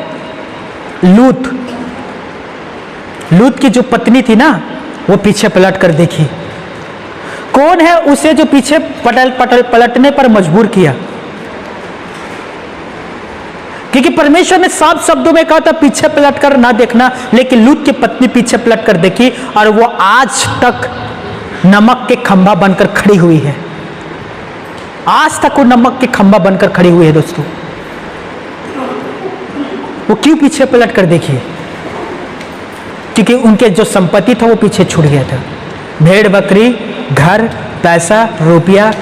लूत की जो पत्नी थी ना, वो पीछे पलट कर देखी। कौन है उसे जो पीछे पलटने पर मजबूर किया? क्योंकि परमेश्वर ने साफ शब्दों में कहा था पीछे पलट कर ना देखना, लेकिन लूत की पत्नी पीछे पलट कर देखी, और वो आज तक नमक के खंभा बनकर खड़ी हुई है। आज तक वो नमक के खंभा बनकर खड़ी हुई है दोस्तों। वो क्यों पीछे पलट कर देखी? क्योंकि उनके जो संपत्ति था वो पीछे छूट गया था। भेड़ बकरी, घर, पैसा, रुपया,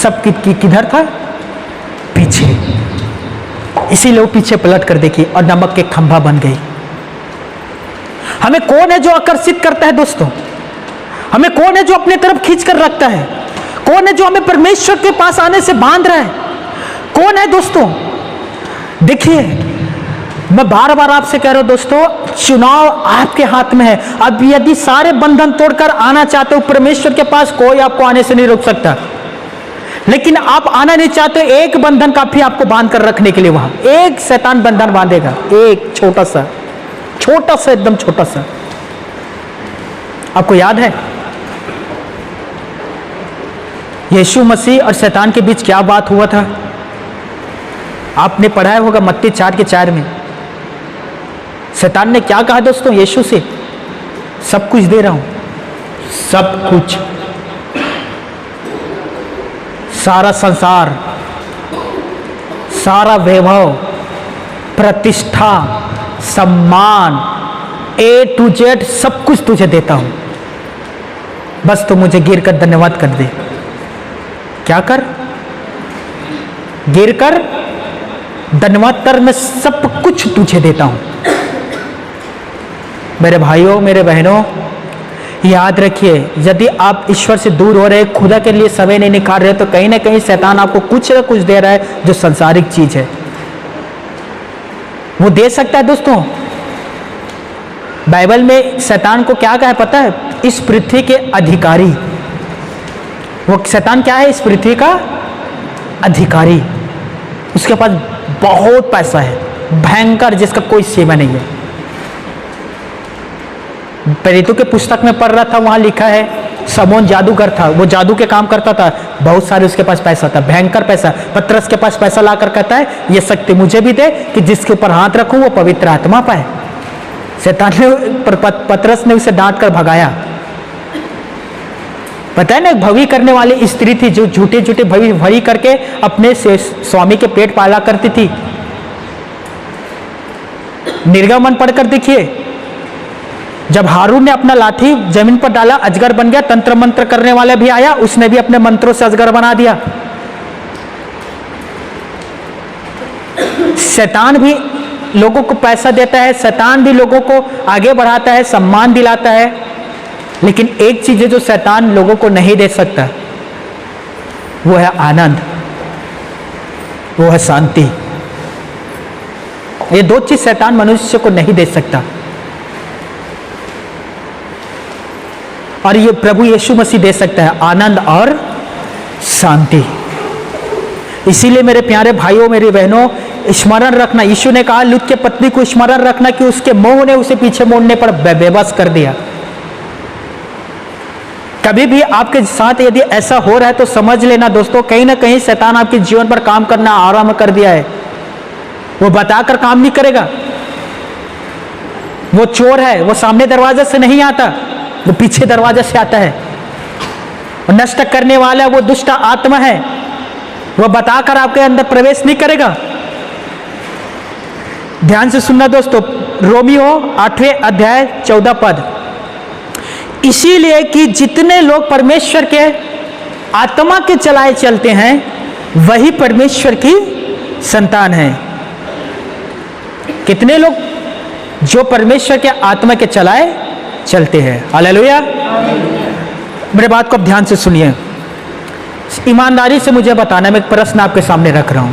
सब किधर था? पीछे। इसीलिए वो पीछे पलट कर देखी और नमक के खंभा बन गई। हमें कौन है जो आकर्षित करता है दोस्तों? हमें कौन है जो अपने तरफ खींच कर रखता है? कौन है जो हमें परमेश्वर के पास आने से बांध रहा है? कौन है दोस्तों? देखिए, मैं बार बार आपसे कह रहा हूं दोस्तों, चुनाव आपके हाथ में है। अब यदि सारे बंधन तोड़कर आना चाहते हो परमेश्वर के पास, कोई आपको आने से नहीं रोक सकता। लेकिन आप आना नहीं चाहते, एक बंधन काफी आपको बांध कर रखने के लिए। वहां एक शैतान बंधन बांधेगा, एक छोटा सा एकदम छोटा सा। आपको याद है यीशु मसीह और शैतान के बीच क्या बात हुआ था? आपने पढ़ाया होगा मत्ती 4:4 में। शैतान ने क्या कहा दोस्तों यीशु से? सब कुछ दे रहा हूं, सब कुछ, सारा संसार, सारा वैभव, प्रतिष्ठा, सम्मान, A to Z सब कुछ तुझे देता हूं। बस तू मुझे गिर कर धन्यवाद कर दे। क्या कर? गिर कर धन्यवाद कर, मैं सब कुछ तुझे देता हूं। मेरे भाइयों, मेरे बहनों, याद रखिए, यदि आप ईश्वर से दूर हो रहे, खुदा के लिए समय नहीं निकाल रहे, तो कहीं ना कहीं शैतान आपको कुछ ना कुछ दे रहा है जो संसारिक चीज है। वो दे सकता है दोस्तों। बाइबल में शैतान को क्या कहा है पता है? इस पृथ्वी के अधिकारी। वो शैतान क्या है? इस पृथ्वी का अधिकारी। उसके पास बहुत पैसा है, भयंकर, जिसका कोई सीमा नहीं है। प्रेरितों के पुस्तक में पढ़ रहा था, वहां लिखा है समोन जादूगर था, वो जादू के काम करता था, बहुत सारे उसके पास पैसा था, भयंकर पैसा। पतरस के पास पैसा लाकर कहता है ये शक्ति मुझे भी दे कि जिसके ऊपर हाथ रखूं वो पवित्र आत्मा पाए। शैतान ने, पतरस ने उसे डांट कर भगाया। पता है ना, भवी करने वाली स्त्री थी जो झूठे झूठे भवी करके अपने स्वामी के पेट पाला करती थी। निर्गमन पढ़कर देखिए, जब हारून ने अपना लाठी जमीन पर डाला, अजगर बन गया। तंत्र मंत्र करने वाला भी आया, उसने भी अपने मंत्रों से अजगर बना दिया। शैतान भी लोगों को पैसा देता है, शैतान भी लोगों को आगे बढ़ाता है, सम्मान दिलाता है। लेकिन एक चीज है जो शैतान लोगों को नहीं दे सकता, वो है आनंद, वो है शांति। ये दो चीज शैतान मनुष्य को नहीं दे सकता, और ये प्रभु यीशु मसीह दे सकता है, आनंद और शांति। इसीलिए मेरे प्यारे भाइयों, मेरी बहनों, स्मरण रखना, यीशु ने कहा लूत के पत्नी को स्मरण रखना कि उसके मोह ने उसे पीछे मोड़ने पर बेबस कर दिया। कभी भी आपके साथ यदि ऐसा हो रहा है तो समझ लेना दोस्तों, कहीं ना कहीं शैतान आपके जीवन पर काम करना आरंभ कर दिया है। वो बताकर काम नहीं करेगा। वो चोर है, वो सामने दरवाजे से नहीं आता, वो पीछे दरवाजे से आता है। और नष्ट करने वाला वो दुष्ट आत्मा है, वो बताकर आपके अंदर प्रवेश नहीं करेगा। ध्यान से सुनना दोस्तों, रोमियो 8वें अध्याय 14 पद, इसीलिए कि जितने लोग परमेश्वर के आत्मा के चलाए चलते हैं वही परमेश्वर की संतान है। कितने लोग? जो परमेश्वर के आत्मा के चलाए चलते हैं। हालेलुया। मेरे बात को अब ध्यान से सुनिए, ईमानदारी से मुझे बताना, मैं एक प्रश्न आपके सामने रख रहा हूं।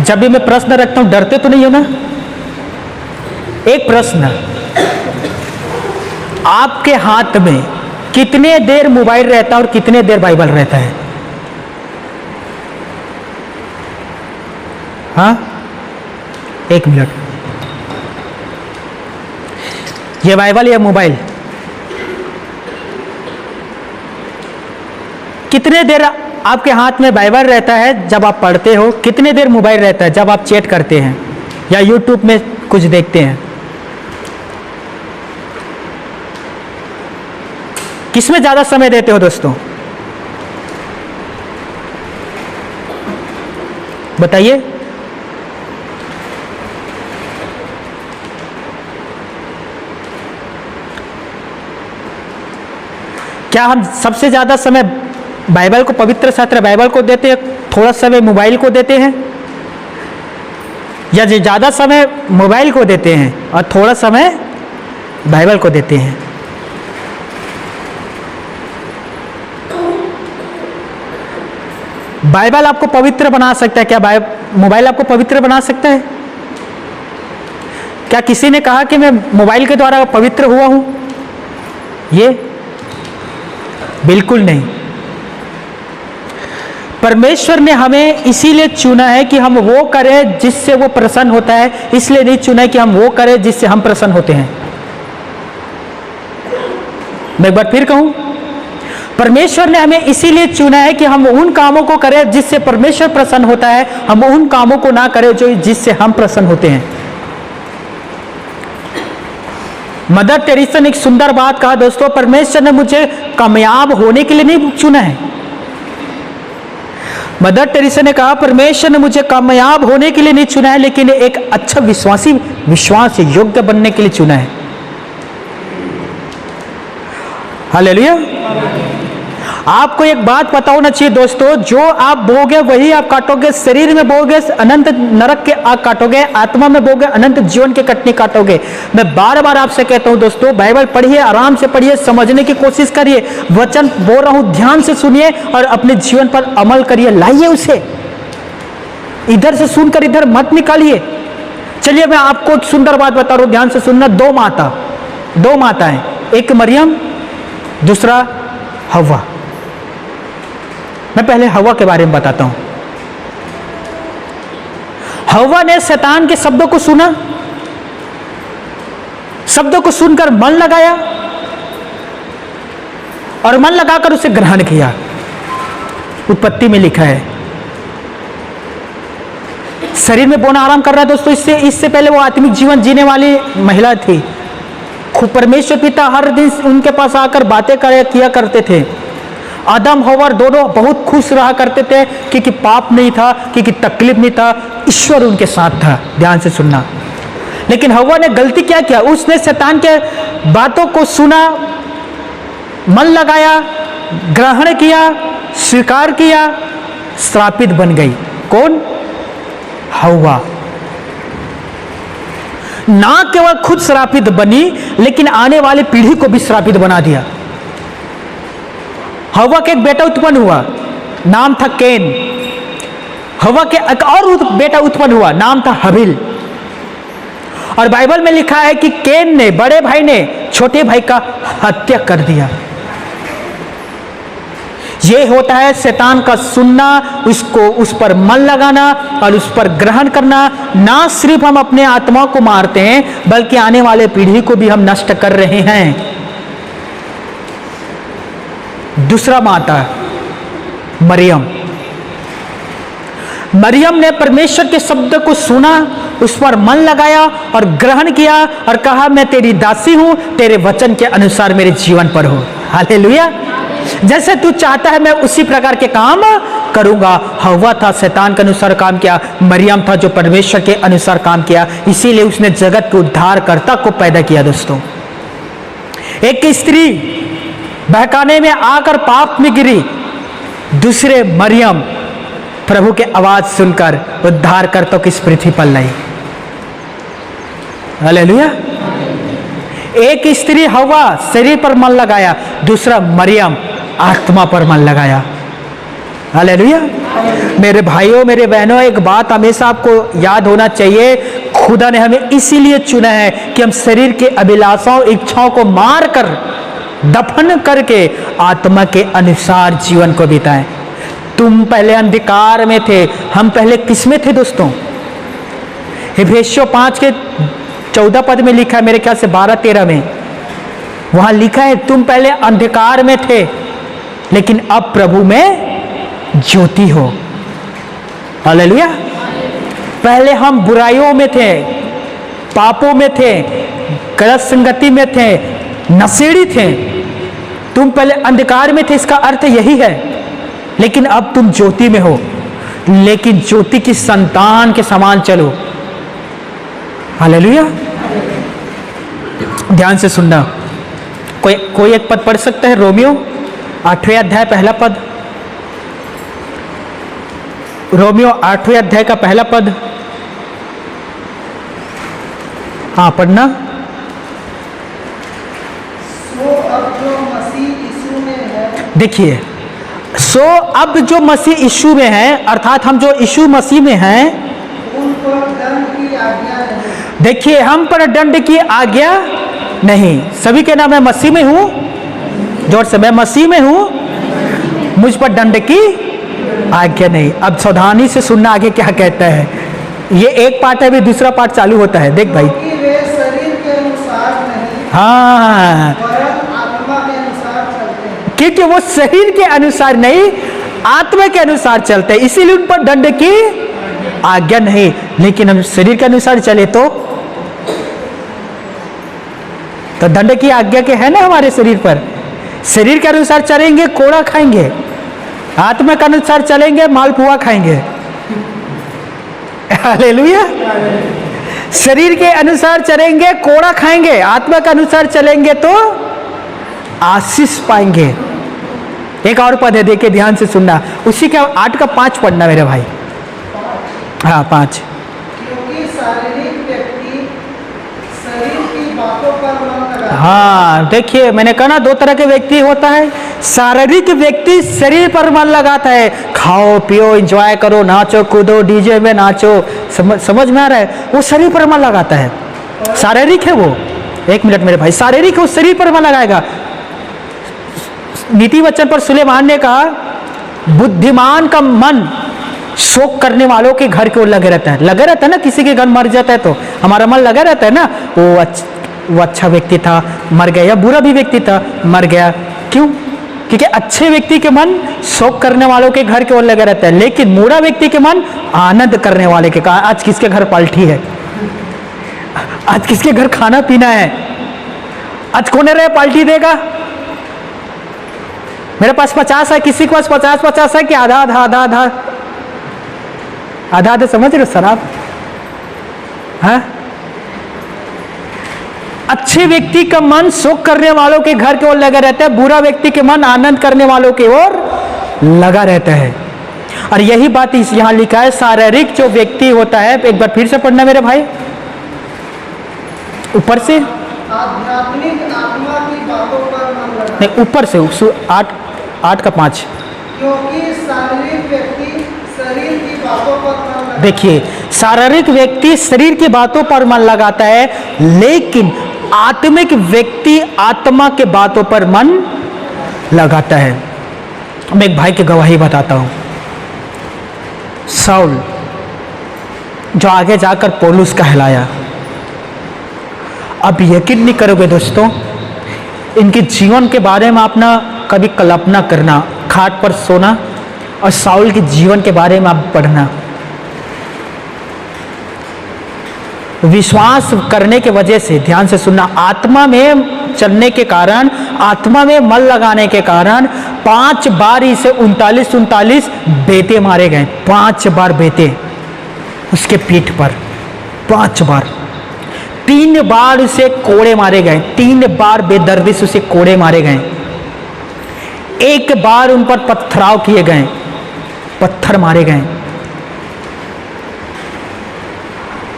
जब भी मैं प्रश्न रखता हूं डरते तो नहीं हो ना? एक प्रश्न, आपके हाथ में कितने देर मोबाइल रहता है और कितने देर बाइबल रहता है? हाँ, एक मिनट, ये बाइबल या मोबाइल? कितने देर आपके हाथ में बाइबल रहता है जब आप पढ़ते हो? कितने देर मोबाइल रहता है जब आप चैट करते हैं या यूट्यूब में कुछ देखते हैं? किसमें ज्यादा समय देते हो दोस्तों? बताइए। क्या हम सबसे ज्यादा समय बाइबल को, पवित्र शास्त्र बाइबल को देते हैं, थोड़ा समय मोबाइल को देते हैं, या ज्यादा समय मोबाइल को देते हैं और थोड़ा समय बाइबल को देते हैं? बाइबल आपको पवित्र बना सकता है क्या? मोबाइल आपको पवित्र बना सकता है क्या? किसी ने कहा कि मैं मोबाइल के द्वारा पवित्र हुआ हूं? ये बिल्कुल नहीं। परमेश्वर ने हमें इसीलिए चुना है कि हम वो करें जिससे वो प्रसन्न होता है, इसलिए नहीं चुना है कि हम वो करें जिससे हम प्रसन्न होते हैं। मैं एक बार फिर कहूं, परमेश्वर ने हमें इसीलिए चुना है कि हम उन कामों को करें जिससे परमेश्वर प्रसन्न होता है, हम उन कामों को ना करें जो जिससे हम प्रसन्न होते हैं। मदर टेरेसा ने एक सुंदर बात कहा दोस्तों, परमेश्वर ने मुझे कामयाब होने के लिए नहीं चुना है। मदर टेरेसा ने कहा परमेश्वर ने मुझे कामयाब होने के लिए नहीं चुना है, लेकिन एक अच्छा विश्वास योग्य बनने के लिए चुना है। हालेलुया। आपको एक बात पता होना चाहिए दोस्तों, जो आप बोगे वही आप काटोगे। शरीर में बोगे अनंत नरक के आग काटोगे, आत्मा में बोगे अनंत जीवन के कटनी काटोगे। मैं बार बार आपसे कहता हूं दोस्तों, बाइबल पढ़िए, आराम से पढ़िए, समझने की कोशिश करिए, वचन बोल रहा हूं ध्यान से सुनिए और अपने जीवन पर अमल करिए, लाइए उसे। इधर से सुनकर इधर मत निकालिए। चलिए मैं आपको एक सुंदर बात बता रहा हूं, ध्यान से सुनना। दो माताएं, एक मरियम, दूसरा हव्वा। मैं पहले हव्वा के बारे में बताता हूं। हव्वा ने शैतान के शब्दों को सुना, शब्दों को सुनकर मन लगाया और मन लगाकर उसे ग्रहण किया। उत्पत्ति में लिखा है। शरीर में बोना आराम कर रहा है दोस्तों। इससे पहले वो आत्मिक जीवन जीने वाली महिला थी। परमेश्वर पिता हर दिन उनके पास आकर बातें किया करते थे। आदम हव्वा दोनों बहुत खुश रहा करते थे, क्योंकि पाप नहीं था, क्योंकि तकलीफ नहीं था, ईश्वर उनके साथ था। ध्यान से सुनना। लेकिन हव्वा ने गलती क्या किया? उसने शैतान के बातों को सुना, मन लगाया, ग्रहण किया, स्वीकार किया, श्रापित बन गई। कौन? हव्वा। ना केवल खुद श्रापित बनी, लेकिन आने वाली पीढ़ी को भी श्रापित बना दिया। हव्वा के एक बेटा उत्पन्न हुआ, नाम था कैन। हव्वा के एक और बेटा उत्पन्न हुआ, नाम था हबील। और बाइबल में लिखा है कि कैन ने, बड़े भाई ने, छोटे भाई का हत्या कर दिया। यह होता है शैतान का सुनना, उस पर मन लगाना और उस पर ग्रहण करना। ना सिर्फ हम अपने आत्मा को मारते हैं, बल्कि आने वाले पीढ़ी को भी हम नष्ट कर रहे हैं। दूसरा माता मरियम ने परमेश्वर के शब्द को सुना, उस पर मन लगाया और ग्रहण किया और कहा, मैं तेरी दासी हूं, तेरे वचन के अनुसार मेरे जीवन पर हो। हालेलुया। जैसे तू चाहता है मैं उसी प्रकार के काम करूंगा। हव्वा था शैतान के अनुसार काम किया, मरियम था जो परमेश्वर के अनुसार काम किया। इसीलिए उसने जगत के उद्धारकर्ता को पैदा किया। दोस्तों, एक स्त्री बहकाने में आकर पाप में गिरी, दूसरे मरियम प्रभु के आवाज सुनकर उद्धारकर्ता की इस पृथ्वी पर लाई। हालेलुया। एक स्त्री हव्वा शरीर पर मन लगाया, दूसरा मरियम आत्मा पर मन लगाया। हालेलुया। मेरे भाइयों, मेरे बहनों, एक बात हमेशा आपको याद होना चाहिए, खुदा ने हमें इसीलिए चुना है कि हम शरीर के अभिलाषाओं, इच्छाओं को मार कर, दफन करके आत्मा के अनुसार जीवन को बिताएं। तुम पहले अंधकार में थे, हम पहले किस में थे दोस्तों? इफिसियों 5 के 14 पद में लिखा है, मेरे ख्याल से 12-13 में वहां लिखा है, तुम पहले अंधकार में थे, लेकिन अब प्रभु में ज्योति हो। हालेलुया। पहले हम बुराइयों में थे, पापों में थे, गलत संगति में थे, नशेड़ी थे। तुम पहले अंधकार में थे, इसका अर्थ यही है। लेकिन अब तुम ज्योति में हो, लेकिन ज्योति की संतान के समान चलो। हालेलुया। ध्यान से सुनना। कोई एक पद पढ़ सकता है? रोमियो 8वें अध्याय पहला पद। रोमियो 8वें अध्याय का पहला पद। हाँ, पढ़ना।
सो अब जो मसीह यीशु में है,
देखिए, सो अब जो मसीह यीशु में है, अर्थात हम जो यीशु मसीह में हैं,
उन पर दंड की आज्ञा नहीं।
देखिए, हम पर दंड की आज्ञा नहीं। सभी के नाम मैं मसीह में हूं, जोर से, मैं मसीह में हूं, मुझ पर दंड की आज्ञा नहीं। अब सावधानी से सुनना आगे क्या कहता है। ये एक पार्ट है, भी दूसरा पार्ट चालू होता है। देख भाई,
क्योंकि वे शरीर के अनुसार नहीं,
हाँ,
वरन आत्मा के अनुसार चलते हैं।
क्योंकि वो शरीर के अनुसार नहीं, आत्मा के अनुसार चलते हैं, इसीलिए उन पर दंड की आज्ञा नहीं। लेकिन हम शरीर के अनुसार चले तो दंड की आज्ञा के है ना हमारे शरीर पर। शरीर के अनुसार चलेंगे, कोड़ा खाएंगे। आत्मा के अनुसार चलेंगे, मालपुआ खाएंगे। हालेलुया। शरीर के अनुसार चलेंगे, कोड़ा खाएंगे। आत्मा के अनुसार चलेंगे तो आशीष पाएंगे। एक और पद है, देखिए ध्यान से सुनना, उसी का 8 का 5 पढ़ना मेरे भाई। हाँ 5।
क्योंकि शारीरिक व्यक्ति शरीर की बातों पर मन लगाता है।
हाँ देखिए, मैंने कहा ना 2 तरह के व्यक्ति होता है। शारीरिक व्यक्ति शरीर पर मन लगाता है, खाओ पियो एंजॉय करो, नाचो कूदो, डीजे में नाचो, समझ में आ रहा है, वो शरीर पर मन लगाता है, शारीरिक है वो। 1 मिनट मेरे भाई, शारीरिक है वो, शरीर पर मन लगाएगा। नीति वचन पर सुलेमान ने कहा, बुद्धिमान का मन शोक करने वालों के घर की ओर लगे रहता है। लगे रहता है ना, किसी के घर मर जाता है तो हमारा मन लगा रहता है ना, वो अच्छा व्यक्ति था मर गया, या बुरा भी व्यक्ति था मर गया। क्यों? क्योंकि अच्छे व्यक्ति के मन शोक करने वालों के घर की ओर लगा रहता है, लेकिन बुरा व्यक्ति के मन आनंद करने वाले के। कहा आज किसके घर पार्टी है, आज किसके घर खाना पीना है, आज कौन रहे पार्टी देगा। मेरे पास 50 है, किसी के पास 50-50 है कि आधा आधा आधा आधा आधा आधा, समझ रहे हो शराब। हाँ, अच्छे व्यक्ति का मन शोक करने वालों के घर की ओर लगा रहता है, बुरा व्यक्ति के मन आनंद करने वालों की ओर लगा रहता है। और यही बात इस यहां लिखा है, शारीरिक जो व्यक्ति होता है, एक बार फिर से पढ़ना मेरे भाई ऊपर से,
आध्यात्मिक आत्मा की बातों पर मन लगाता
नहीं ऊपर से 8 का 5।
क्योंकि शारीरिक व्यक्ति शरीर की बातों पर मन लगाता।
देखिए, शारीरिक व्यक्ति शरीर की बातों पर मन लगाता है, लेकिन आत्मिक व्यक्ति आत्मा के बातों पर मन लगाता है। मैं एक भाई की गवाही बताता हूं। साउल जो आगे जाकर पौलुस कहलाया, अब यकीन नहीं करोगे दोस्तों, इनके जीवन के बारे में अपना कभी कल्पना करना, खाट पर सोना और साउल के जीवन के बारे में आप पढ़ना। विश्वास करने के वजह से, ध्यान से सुनना, आत्मा में चलने के कारण, आत्मा में मन लगाने के कारण 5 बार इसे 39 बेटे मारे गए। 5 बार बेटे उसके पीठ पर, 5 बार। 3 बार उसे कोड़े मारे गए, 3 बार बेदर्दी से उसे कोड़े मारे गए। 1 बार उन पर पथराव किए गए, पत्थर मारे गए।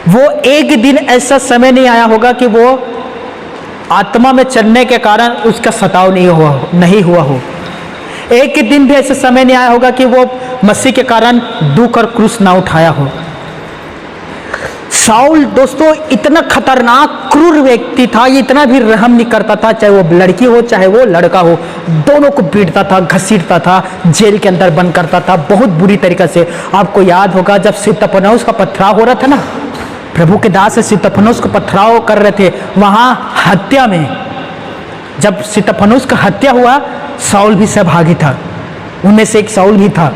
वो एक दिन ऐसा समय नहीं आया होगा कि वो आत्मा में चलने के कारण उसका सताव नहीं हुआ हो। एक दिन भी ऐसा समय नहीं आया होगा कि वो मसीह के कारण दुख और क्रूस ना उठाया हो। साउल दोस्तों इतना खतरनाक क्रूर व्यक्ति था, ये इतना भी रहम नहीं करता था, चाहे वो लड़की हो चाहे वो लड़का हो, दोनों को पीटता था, घसीटता था, जेल के अंदर बंद करता था बहुत बुरी तरीके से। आपको याद होगा जब स्तिफनुस का पथराव हो रहा था ना, प्रभु के दास स्तिफनुस को पथराव कर रहे थे, वहां हत्या में जब स्तिफनुस का हत्या हुआ, साउल भी सहभागी था, उनमें से एक साउल भी था।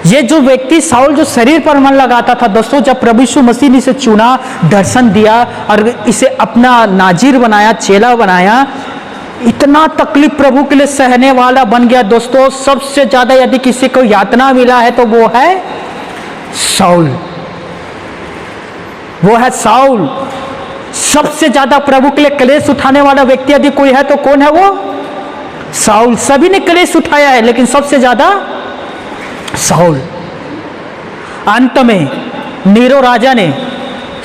ये जो व्यक्ति साउल जो शरीर पर मन लगाता था दोस्तों, जब प्रभु यीशु मसीह ने इसे चुना, दर्शन दिया और इसे अपना नाजीर बनाया, चेला बनाया, इतना तकलीफ प्रभु के लिए सहने वाला बन गया दोस्तों। सबसे ज्यादा यदि किसी को यातना मिला है तो वो है साउल, वो है साउल। सबसे ज्यादा प्रभु के लिए क्लेश उठाने वाला व्यक्ति यदि कोई है तो कौन है वो? साउल। सभी ने क्लेश उठाया है लेकिन सबसे ज्यादा साउल। अंत में नीरो राजा ने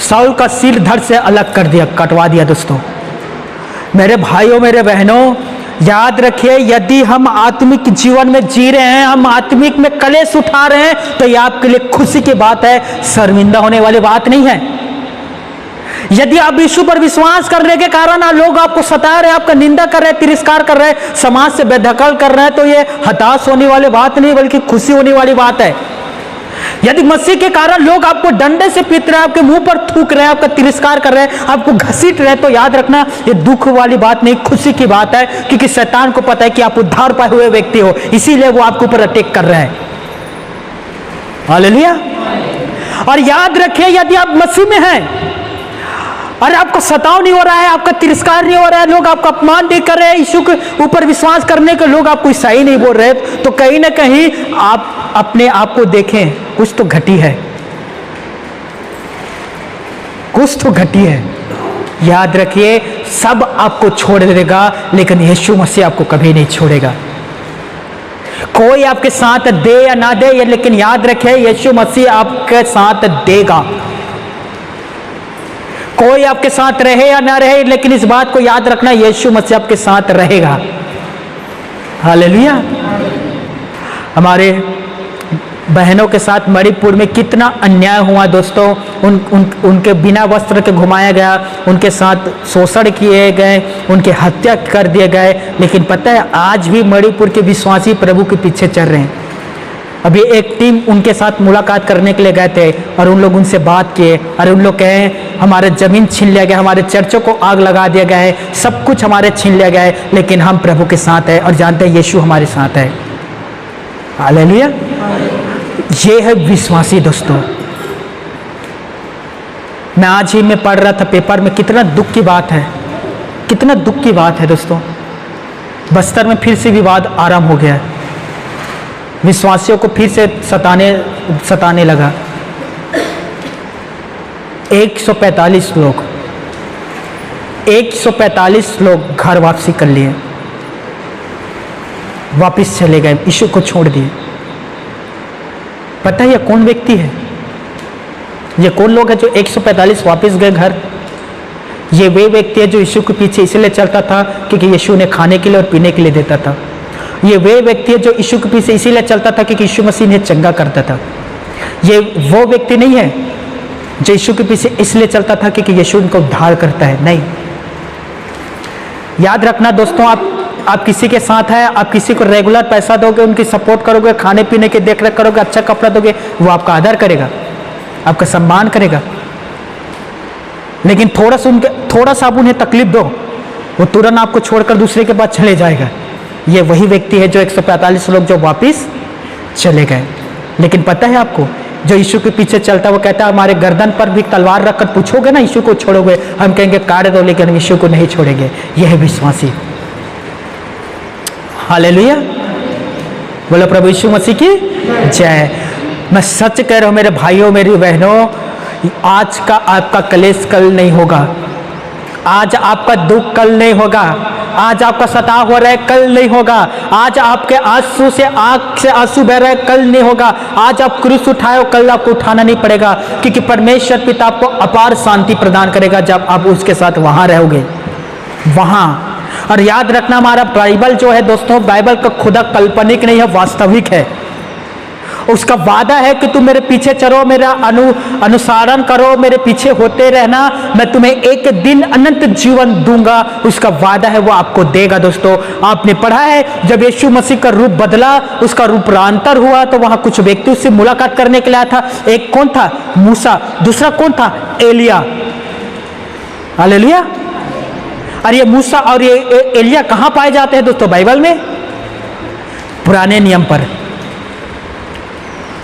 साउल का सिर धड़ से अलग कर दिया, कटवा दिया। दोस्तों मेरे भाइयों मेरे बहनों, याद रखिए, यदि हम आत्मिक जीवन में जी रहे हैं, हम आत्मिक में कलेश उठा रहे हैं, तो यह आपके लिए खुशी की बात है, शर्मिंदा होने वाली बात नहीं है। यदि आप यीशु पर विश्वास करने के कारण लोग आपको सता रहे हैं, आपका निंदा कर रहे हैं, तिरस्कार कर रहे हैं, समाज से बेदखल कर रहे हैं, तो ये हताश होने वाली बात नहीं बल्कि खुशी होने वाली बात है। यदि मसीह के कारण लोग आपको डंडे से पीट रहे हैं, आपके मुंह पर थूक रहे हैं, आपका तिरस्कार कर रहे हैं, आपको घसीट रहे हैं, तो याद रखना ये दुख वाली बात नहीं, खुशी की बात है, क्योंकि शैतान को पता है कि आप उद्धार पाए हुए व्यक्ति हो, इसीलिए वो आपके ऊपर अटैक कर रहा है। हालेलुया। और याद रखिए, यदि आप मसीह में हैं और आपको सताव नहीं हो रहा है, आपका तिरस्कार नहीं हो रहा है, लोग आपका अपमान नहीं कर रहे हैं, यीशु के ऊपर विश्वास करने के लोग आपको ईसाई नहीं बोल रहे, तो कहीं ना कहीं आप अपने आप को देखें, कुछ तो घटी है, कुछ तो घटी है। याद रखिए, सब आपको छोड़ देगा, लेकिन यीशु मसीह आपको कभी नहीं छोड़ेगा। कोई आपके साथ दे या ना दे, ये लेकिन याद रखे यीशु मसीह आपके साथ देगा। कोई आपके साथ रहे या ना रहे, लेकिन इस बात को याद रखना, यीशु मसीह आपके साथ रहेगा। हालेलुया। हमारे बहनों के साथ मणिपुर में कितना अन्याय हुआ दोस्तों। उनके बिना वस्त्र के घुमाया गया, उनके साथ शोषण किए गए, उनकी हत्या कर दिए गए। लेकिन पता है आज भी मणिपुर के विश्वासी प्रभु के पीछे चल रहे हैं। अभी एक टीम उनके साथ मुलाकात करने के लिए गए थे और उन लोग उनसे बात किए। अरे उन लोग कहे हमारे ज़मीन छीन लिया गया, हमारे चर्चों को आग लगा दिया गया है, सब कुछ हमारे छीन लिया गया है, लेकिन हम प्रभु के साथ हैं और जानते हैं यीशु हमारे साथ है। हालेलुया। ये है विश्वासी दोस्तों। मैं आज ही में पढ़ रहा था पेपर में, कितना दुख की बात है, कितना दुख की बात है दोस्तों। बस्तर में फिर से विवाद आरंभ हो गया, विश्वासियों को फिर से सताने लगा। 145 लोग घर वापसी कर लिए, वापिस चले गए, यीशु को छोड़ दिए। पता है ये कौन व्यक्ति है? ये कौन लोग हैं जो 145 वापस गए घर? ये वे व्यक्ति है जो यीशु के पीछे इसलिए चलता था क्योंकि यीशु ने खाने के लिए और पीने के लिए देता था। ये वे व्यक्ति है जो यीशु के पीछे इसीलिए चलता था क्योंकि यीशु मसीह ने चंगा करता था। ये वो व्यक्ति नहीं है जो यीशु के पीछे इसलिए चलता था क्योंकि यीशु उनको उद्धार करता है। नहीं, याद रखना दोस्तों, आप किसी के साथ हैं, आप किसी को रेगुलर पैसा दोगे, उनकी सपोर्ट करोगे, खाने पीने की देखरेख करोगे, अच्छा कपड़ा दोगे, वो आपका आदर करेगा, आपका सम्मान करेगा। लेकिन थोड़ा सा आप उन्हें तकलीफ दो, वो तुरंत आपको छोड़कर दूसरे के पास चले जाएगा। ये वही व्यक्ति है जो 145 लोग जो वापिस चले गए। लेकिन पता है आपको, जो यीशु के पीछे चलता है वो कहता है हमारे गर्दन पर भी तलवार रखकर पूछोगे ना यीशु को छोड़ोगे, हम कहेंगे काट दो, लेकिन हम यीशु को नहीं छोड़ेंगे। यह है विश्वासी। हालेलुया। बोलो प्रभु यीशु मसीह की जय। मैं सच कह रहा हूं मेरे भाइयों मेरी बहनों, आज का आपका क्लेश कल नहीं होगा, आज आपका दुख कल नहीं होगा, आज आपका सताव हो रहा है कल नहीं होगा, आज आपके आंसू से आंख से आंसू बह रहा है कल नहीं होगा, आज आप क्रूस उठाए हो कल आपको उठाना नहीं पड़ेगा, क्योंकि परमेश्वर पिता आपको अपार शांति प्रदान करेगा जब आप उसके साथ वहां रहोगे, वहां। और याद रखना हमारा बाइबल जो है दोस्तों, बाइबल का खुदा काल्पनिक नहीं है, वास्तविक है। उसका वादा है कि तुम मेरे पीछे चलो, मेरा अनुसरण करो, मेरे पीछे होते रहना, मैं तुम्हें एक दिन अनंत जीवन दूंगा। उसका वादा है, वो आपको देगा। दोस्तों आपने पढ़ा है जब यीशु मसीह का रूप बदला, उसका रूपांतर हुआ, तो वहां कुछ व्यक्ति उससे मुलाकात करने के लिए आया था। एक कौन था? मूसा। दूसरा कौन था? एलिया। हालेलुया। और ये मूसा और ये एलिया कहां पाए जाते हैं दोस्तों? बाइबल में, पुराने नियम पर।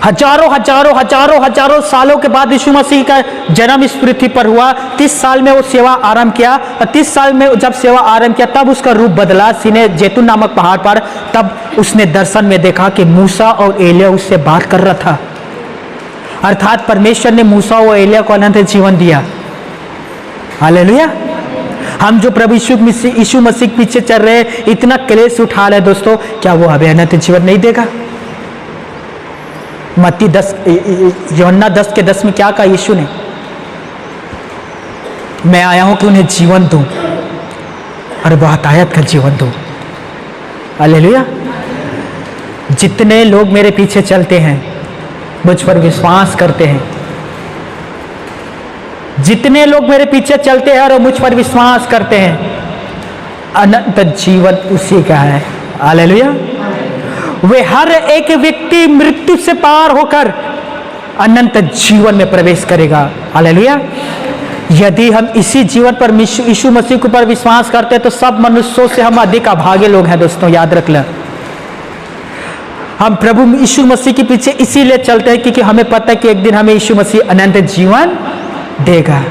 हजारों सालों के बाद यीशु मसीह का जन्म इस पृथ्वी पर हुआ। 30 साल में वो सेवा आरंभ किया, और 30 साल में जब सेवा आरंभ किया तब उसका रूप बदला सीने जैतून नामक पहाड़ पर। तब उसने दर्शन में देखा कि मूसा और एलिया उससे बात कर रहा था, अर्थात परमेश्वर ने मूसा और एलिया को अनंत जीवन दिया। हालेलुया। हम जो प्रभु यीशु मसीह के पीछे चल रहे हैं, इतना क्लेश उठा रहे दोस्तों, क्या वो हमें अनंत जीवन नहीं देगा? मत्ती 10 यूहन्ना 10:10 में क्या कहा यीशु ने? मैं आया हूं कि उन्हें जीवन दूं और बहुतायत का जीवन दूं। हालेलुया। जितने लोग मेरे पीछे चलते हैं, मुझ पर विश्वास करते हैं, जितने लोग मेरे पीछे चलते हैं और मुझ पर विश्वास करते हैं, अनंत जीवन उसी का है। हालेलुया। वे हर एक व्यक्ति मृत्यु से पार होकर अनंत जीवन में प्रवेश करेगा। हालेलुया। यदि हम इसी जीवन पर यीशु मसीह के ऊपर विश्वास करते हैं तो सब मनुष्यों से हम अधिक अभागे लोग हैं। दोस्तों याद रख लें, हम प्रभु यीशु मसीह के पीछे इसीलिए चलते हैं क्योंकि हमें पता है कि एक दिन हमें यीशु मसीह अनंत जीवन देगा।